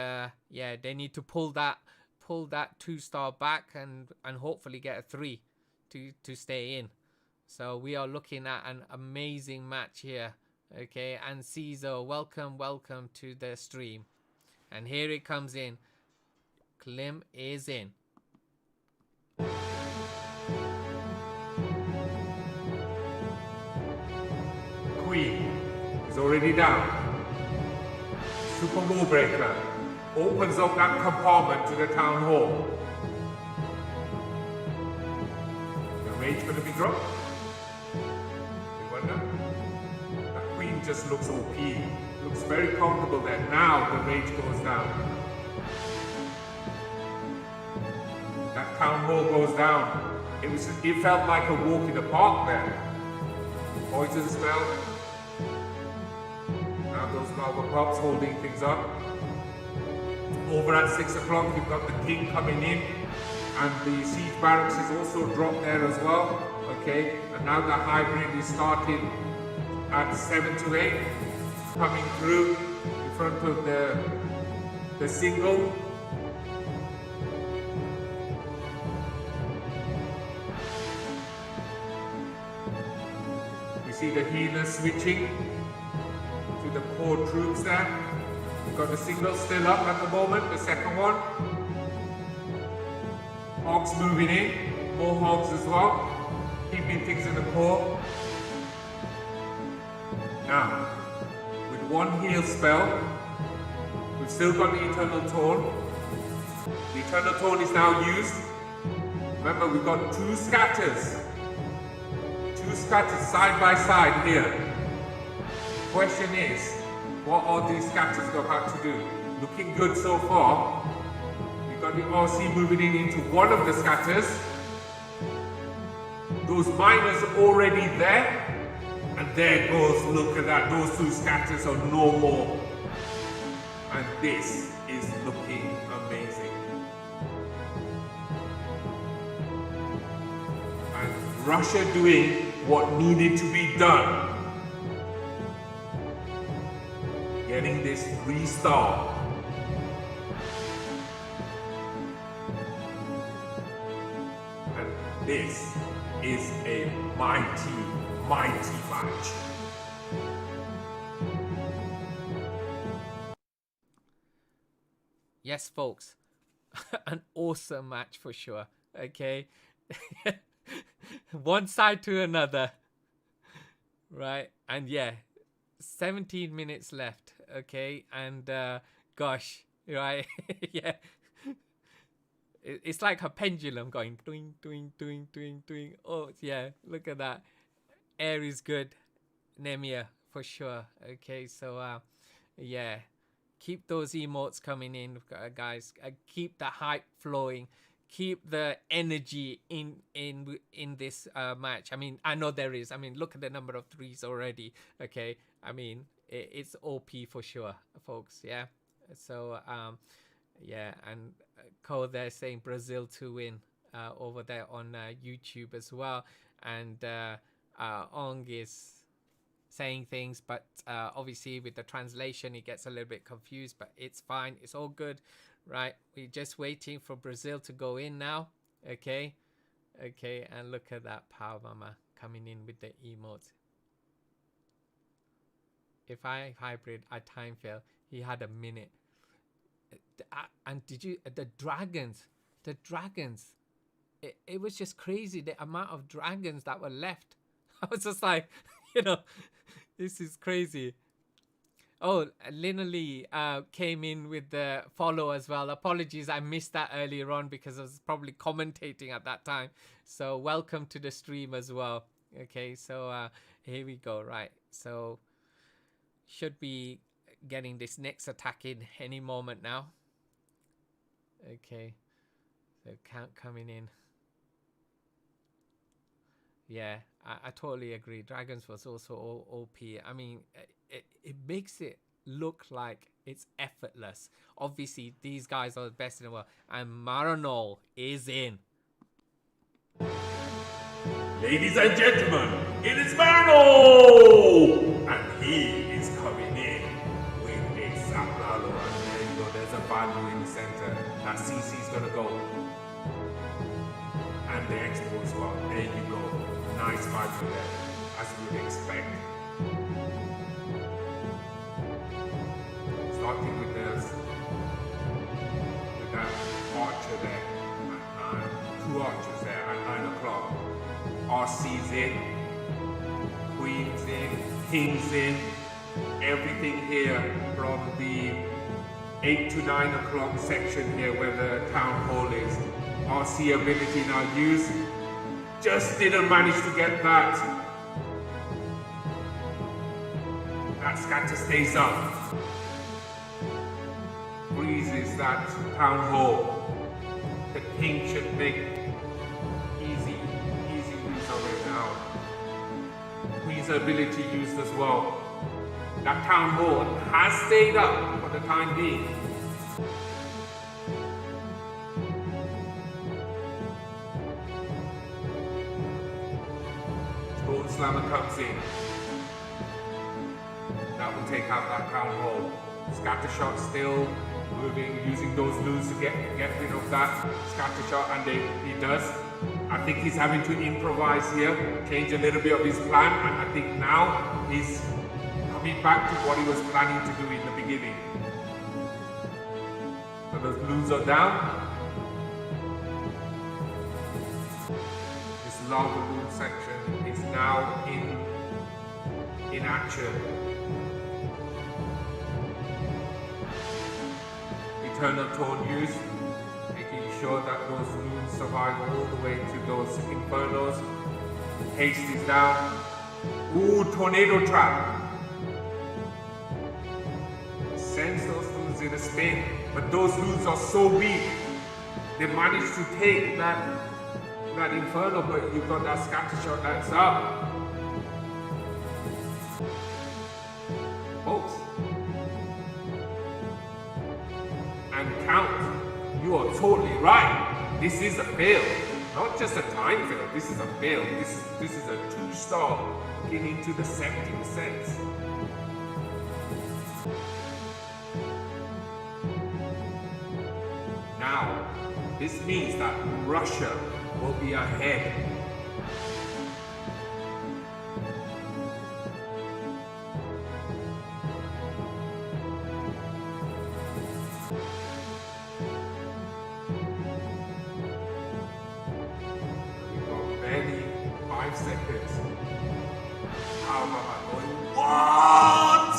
yeah, they need to pull that 2-star back and hopefully get a 3 to stay in. So we are looking at an amazing match here. Okay, and Caesar, welcome to the stream, and here it comes in. Klim is in. Queen is already down. Super Rule Breaker opens up that compartment to the town hall. The rage gonna be dropped? You wonder? That queen just looks OP. Looks very comfortable there. Now the rage goes down. That town hall goes down. It felt like a walk in the park there. Poison spell. Now those lava props holding things up. Over at 6 o'clock, you've got the king coming in, and the siege barracks is also dropped there as well. Okay, and now the hybrid is starting at 7 to 8, coming through in front of the single. See the healers switching to the core troops there. We've got the single still up at the moment, the second one. Hogs moving in, more hogs as well, keeping things in the core. Now, with one heal spell, we've still got the Eternal Tone. The Eternal Tone is now used. Remember, we've got 2 scatters. 2 scatters side by side here. Question is, what are these scatters about to do? Looking good so far. We've got the RC moving in into one of the scatters. Those miners already there. And there goes, look at that, those 2 scatters are no more. And this is looking amazing. And Russia doing what needed to be done. Getting this 3-star. And this is a mighty match. Yes, folks. An awesome match for sure. Okay. One side to another. Right. And yeah, 17 minutes left. Okay. And gosh, right. Yeah. It's like a pendulum going doing, doing, doing, doing, doing. Oh, yeah. Look at that. Air is good. Nemia, for sure. Okay. So, yeah. Keep those emotes coming in, guys. Keep the hype flowing. Keep the energy in this match. I mean, I know there is. I mean, look at the number of 3s already. Okay. I mean, it's OP for sure, folks. Yeah. So, yeah. And Cole there saying Brazil to win over there on YouTube as well. And Ong is saying things, but obviously with the translation it gets a little bit confused, but it's fine, it's all good, right? We're just waiting for Brazil to go in now. Okay, and look at that Power Mama coming in with the emotes. If I hybrid, I time fail. He had a minute. And did you the dragons it was just crazy the amount of dragons that were left. I was just like, you know, this is crazy. Oh, Lina Lee came in with the follow as well. Apologies, I missed that earlier on because I was probably commentating at that time. So welcome to the stream as well. Okay, so here we go. Right, so should be getting this next attack in any moment now. Okay, so count coming in. Yeah, I totally agree. Dragons was also OP. I mean, it makes it look like it's effortless. Obviously, these guys are the best in the world. And Marinol is in. Ladies and gentlemen, it is Marno! And he is coming in with a Saplalo. And there you go, there's a value in the center. That CC's gonna go. And the Expo as well. There you go. Nice value there, as we would expect. Starting with that archer there at 9. 2 archers there at 9 o'clock. RC's in, Queen's in, King's in, everything here from the 8 to 9 o'clock section here where the town hall is. RC ability now used. Just didn't manage to get that. That scatter stays up. Freezes that town hall. The king should make easy use of it now. Queen's ability used as well. That town hall has stayed up for the time being. Stone Slammer comes in. That will take out that town hall. Scatter shot still moving, using those loons to get rid of that scatter shot, and he does. I think he's having to improvise here, change a little bit of his plan, and I think now he's coming back to what he was planning to do in the beginning. So those loons are down. This lava loon section is now in action. Eternal Tone use, making sure that those loons survive all the way to those infernos. Haste is down. Ooh, tornado trap. Sends those loons in a spin, but those loons are so weak. They managed to take that inferno, but you've got that scatter shot that's up. Folks. And count, you are totally right. This is a fail. Not just a time fail, this is a fail. This is a 2-star getting into the 70%. Now, this means that Russia will be ahead. Seconds. How am I going? What?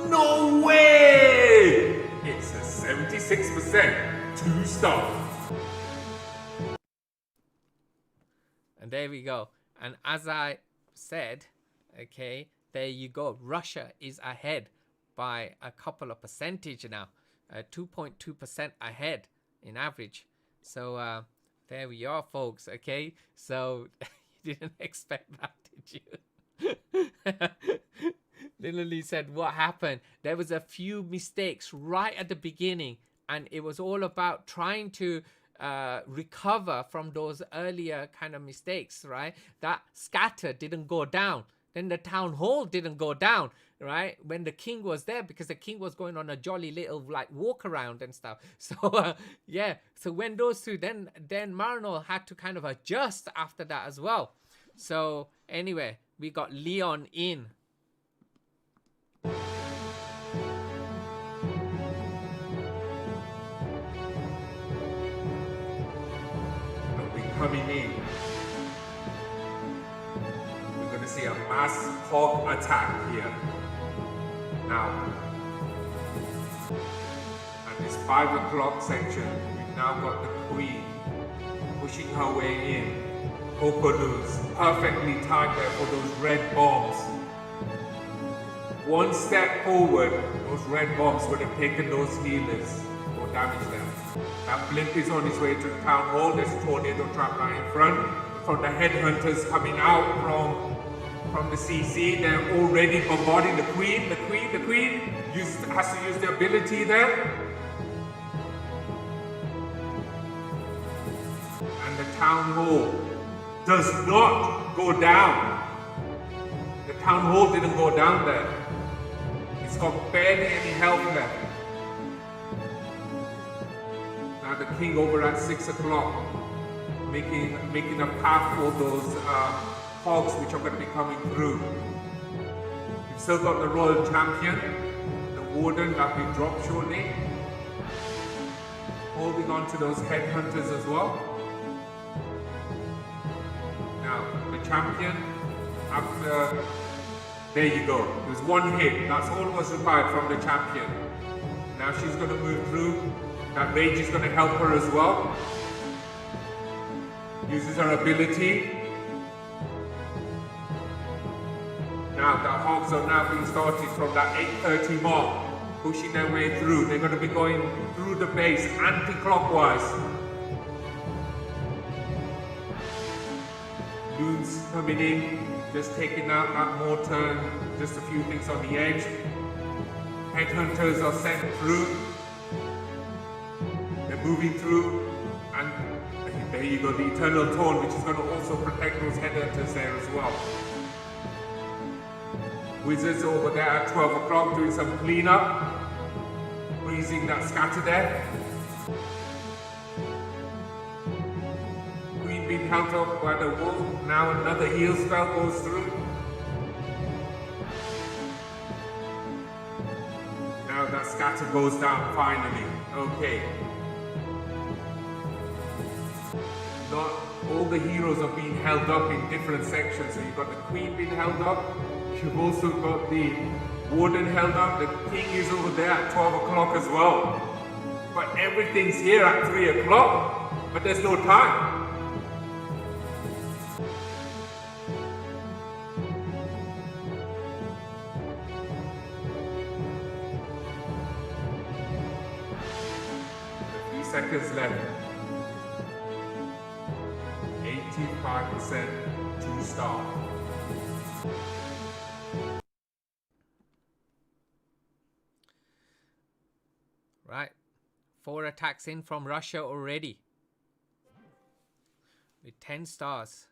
No way! It's a 76%, 2-star. And there we go. And as I said, okay, there you go. Russia is ahead by a couple of percentage now. 2.2% ahead in average. So there we are, folks. Okay, so you didn't expect that, did you? Literally said, what happened? There was a few mistakes right at the beginning, and it was all about trying to recover from those earlier kind of mistakes, right? That scatter didn't go down. Then the town hall didn't go down, right? When the king was there, because the king was going on a jolly little like walk around and stuff. So yeah, so when those two, then Marinol had to kind of adjust after that as well. So anyway, we got Leon in. coming in. We're going to see a mass hog attack here. Now, at this 5 o'clock section, we've now got the Queen pushing her way in. Oponu's perfectly timed there for those red bombs. One step forward, those red bombs would have taken those healers or damaged them. That blimp is on his way to the town hall. There's a tornado trap right in front. From the headhunters coming out from the CC, they're already bombarding the Queen. The Queen has to use the ability there. And the town hall does not go down. The town hall didn't go down there. It's got barely any health left. Now the king over at 6 o'clock, making a path for those hogs which are going to be coming through. We've still got the royal champion, the warden that we drop shortly, holding on to those headhunters as well. Now the champion, after, there you go, there's one hit, that's all was required from the champion. Now she's going to move through. That rage is going to help her as well. Uses her ability. Now the hogs are now being started from that 8:30 mark, pushing their way through. They're going to be going through the base anti-clockwise. Loons coming in, just taking out that mortar, just a few things on the edge. Headhunters are sent through. They're moving through, and there you go, the Eternal Taunt, which is going to also protect those headhunters there as well. Wizards over there at 12 o'clock doing some cleanup, freezing that scatter there. Queen being held up by the wolf. Now another heal spell goes through. Now that scatter goes down finally. Okay. Not all the heroes are being held up in different sections. So you've got the Queen being held up. You've also got the Warden held up. The King is over there at 12 o'clock as well. But everything's here at 3 o'clock. But there's no time. A few seconds left. 85% 2-star. Right, 4 attacks in from Russia already with 10 stars.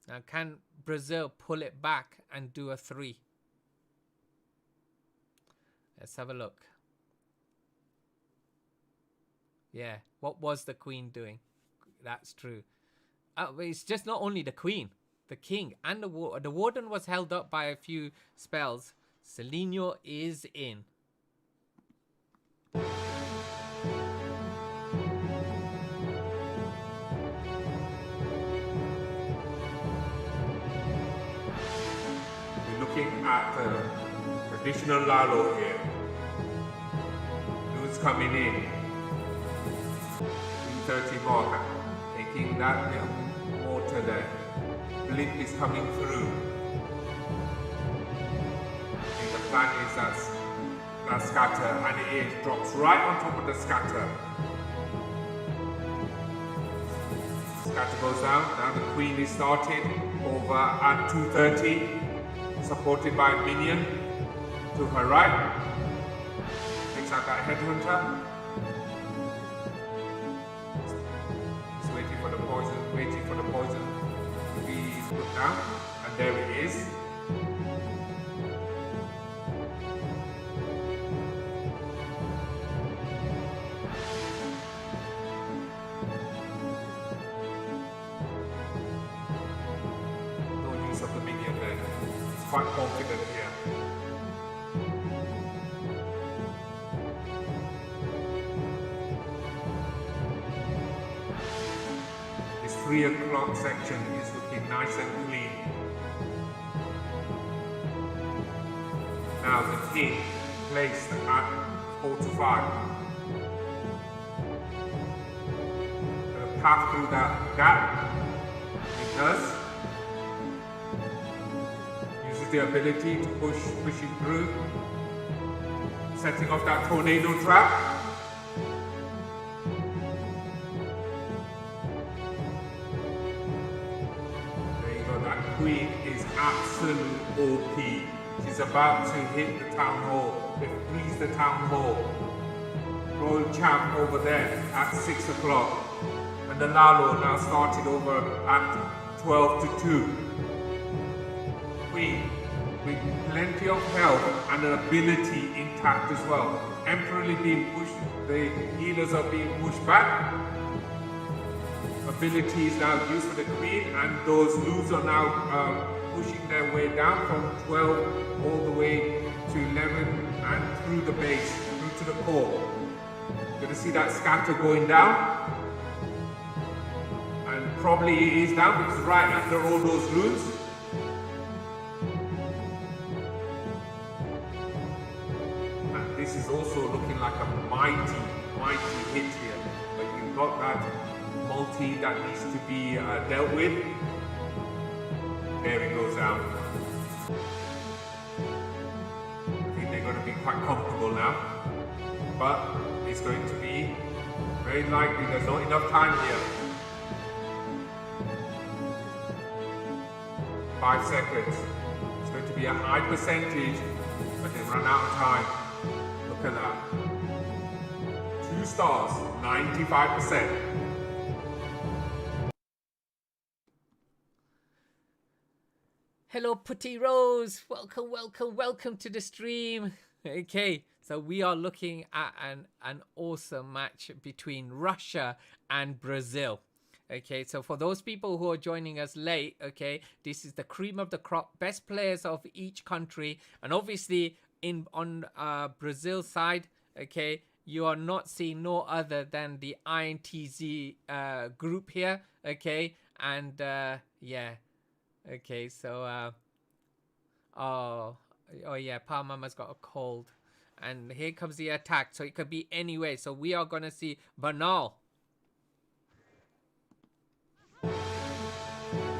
Now can Brazil pull it back and do a 3? Let's have a look. Yeah, what was the Queen doing? That's true. It's just not only the Queen, the King and the Warden was held up by a few spells. Seleno is in. We're looking at traditional Lalo here. News coming in. 2:30 mark. Taking that little mortar there. Blimp is coming through. And the plan is that scatter, and it is, drops right on top of the scatter. Scatter goes down. Now the Queen is started over at 2:30, supported by a minion to her right. Takes out that headhunter. Waiting for the poison to be put down, and there it is. No use of the minion there. It's quite confident here. 3 o'clock section is looking nice and clean. Now the king placed at 4 to 5. Gonna pass through that gap. It does. Uses the ability to push it through. Setting off that tornado trap. Queen is absolute OP. She's about to hit the town hall. They freeze the town hall. Royal champ over there at 6 o'clock. And the Lalo now started over at 12 to 2. Queen with plenty of health and an ability intact as well. Emperorly being pushed, the healers are being pushed back. Ability is now used for the queen, and those moves are now pushing their way down from 12 all the way to 11 and through the base, through to the core. You're going to see that scatter going down, and probably it is down because right under all those runes. And this is also looking like a mighty hit here, but you've got that multi that needs to be dealt with. There it goes down. I think they're going to be quite comfortable now, but it's going to be very likely there's not enough time here. 5 seconds. It's going to be a high percentage, but they run out of time. Look at that. 2 stars, 95%. Hello, Putty Rose. Welcome to the stream. Okay, so we are looking at an awesome match between Russia and Brazil. Okay, so for those people who are joining us late, okay, this is the cream of the crop, best players of each country, and obviously on Brazil side, okay, you are not seeing no other than the INTZ group here, okay, and yeah. Okay, so oh yeah, Power Mama's got a cold, and here comes the attack. So it could be any way. So we are gonna see Bernal.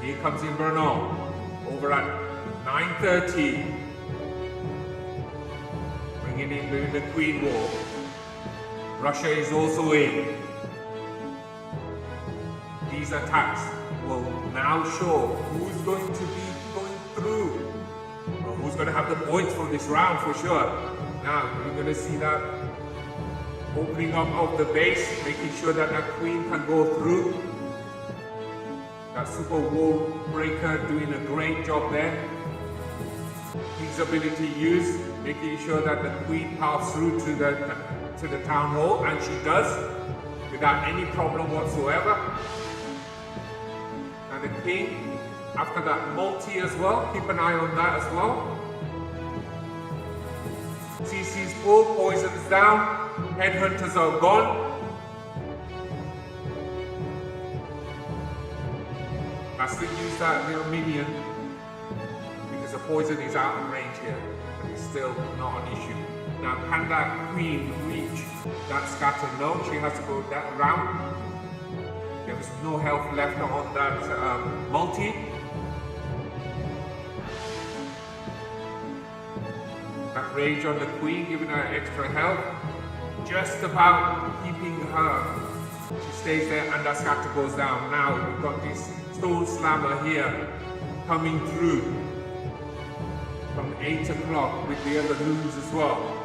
Here comes in Bernal over at 9:30, bringing in the Queen War. Russia is also in. These attacks will now show who's going to be going through, or who's going to have the points for this round for sure. Now you're going to see that opening up of the base, making sure that that queen can go through. That super wall breaker doing a great job there. King's ability used, making sure that the queen passes through to the town hall, and she does without any problem whatsoever. The king, after that multi as well, keep an eye on that as well. CC's full, poison's down, headhunters are gone. Has to use that little minion because the poison is out of range here, but it's still not an issue. Now, can that queen reach that scatter? No, she has to go that round. There's no health left on that multi. That rage on the queen, giving her extra health. Just about keeping her. She stays there and that scatter goes down. Now we've got this stone slammer here coming through from 8 o'clock with the other moves as well.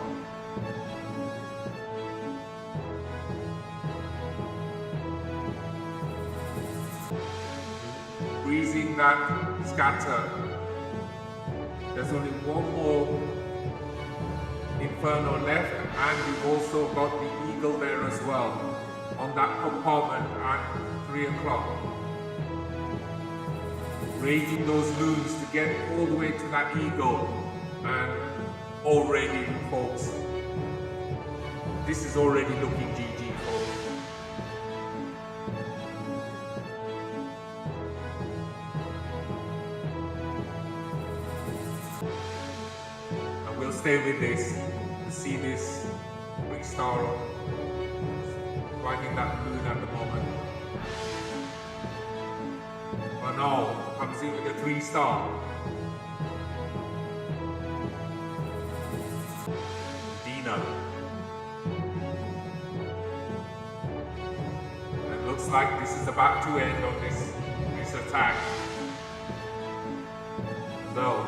Freezing that scatter. There's only one more Inferno left, and we've also got the Eagle there as well on that compartment at 3 o'clock. Raging those loons to get all the way to that Eagle, and already, folks, this is already looking GG, folks. we'll stay with this. To see this 3-star up. Finding that moon at the moment. Oh no, comes in with a 3-star. Dina. It looks like this is about to end on this attack. So,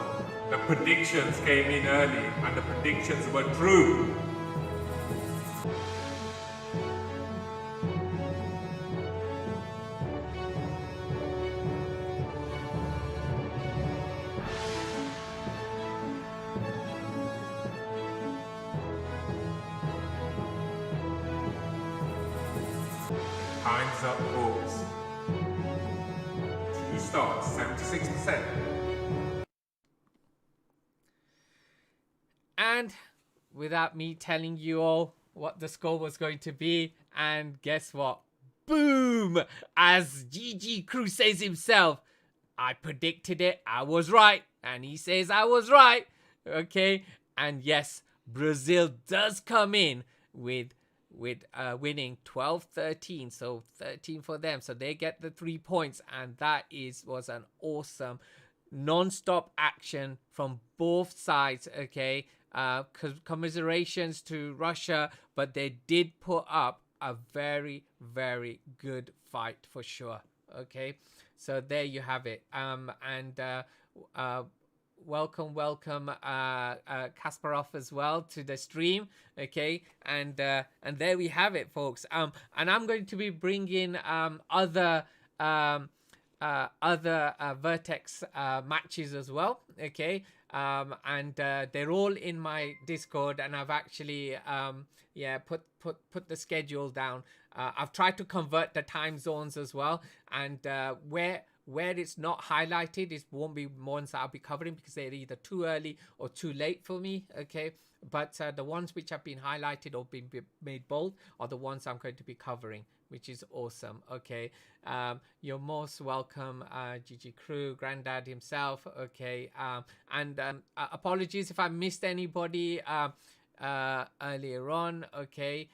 the predictions came in early, and the predictions were true. Time's up, folks. 2 stars, 76%. And without me telling you all what the score was going to be, and guess what? Boom! As GG Crew says himself, I predicted it, I was right, and he says I was right. Okay, and yes, Brazil does come in with winning 12-13, so 13 for them, so they get the 3 points, and that was an awesome non-stop action from both sides. Okay, commiserations to Russia, but they did put up a very, very good fight for sure. Okay, so there you have it. Welcome Kasparov as well to the stream. Okay, and there we have it, folks. And I'm going to be bringing other Vertex matches as well. Okay, and they're all in my Discord, and I've actually put the schedule down. I've tried to convert the time zones as well, and where it's not highlighted, it won't be ones that I'll be covering because they're either too early or too late for me. Okay, but the ones which have been highlighted or been made bold are the ones I'm going to be covering, which is awesome. Okay, you're most welcome, GG Crew, Grandad himself. Okay, apologies if I missed anybody earlier on. Okay,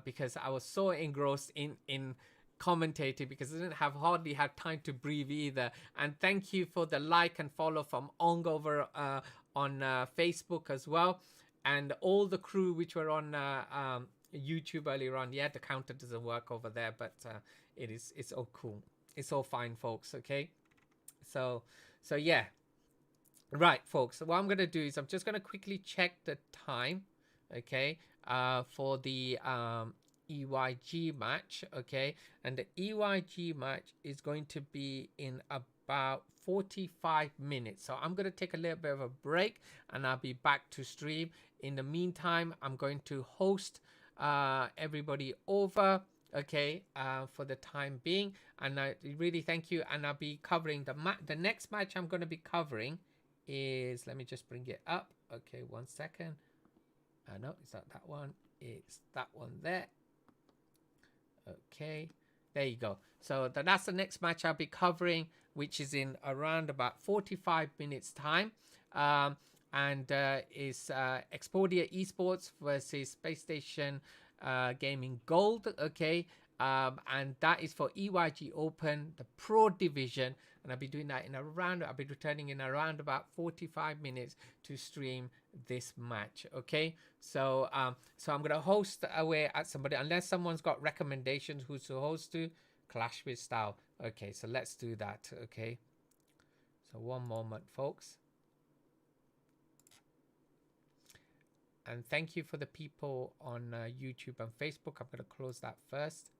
because I was so engrossed in commentating because I didn't hardly have time to breathe either. And thank you for the like and follow from Ong over on Facebook as well, and all the crew which were on YouTube earlier on. Yeah, the counter doesn't work over there, but it's all cool, it's all fine, folks. Okay, so yeah, right, folks, so what I'm gonna do is I'm just gonna quickly check the time, okay, for the EYG match. Okay, and the EYG match is going to be in about 45 minutes, so I'm going to take a little bit of a break and I'll be back to stream. In the meantime, I'm going to host everybody over, okay, for the time being, and I really thank you. And I'll be covering the next match I'm going to be covering is, let me just bring it up. Okay, 1 second. No, it's not that one, it's that one there. Okay, there you go. So that's the next match I'll be covering, which is in around about 45 minutes time, and is Expodia Esports versus Space Station Gaming Gold. Okay, and that is for EYG Open, the Pro Division, and I'll be doing that I'll be returning in around about 45 minutes to stream this match. Okay, so so I'm gonna host away at somebody, unless someone's got recommendations who to host to. Clash with Style. Okay, so let's do that. Okay, so one moment, folks, and thank you for the people on YouTube and Facebook. I'm gonna close that first.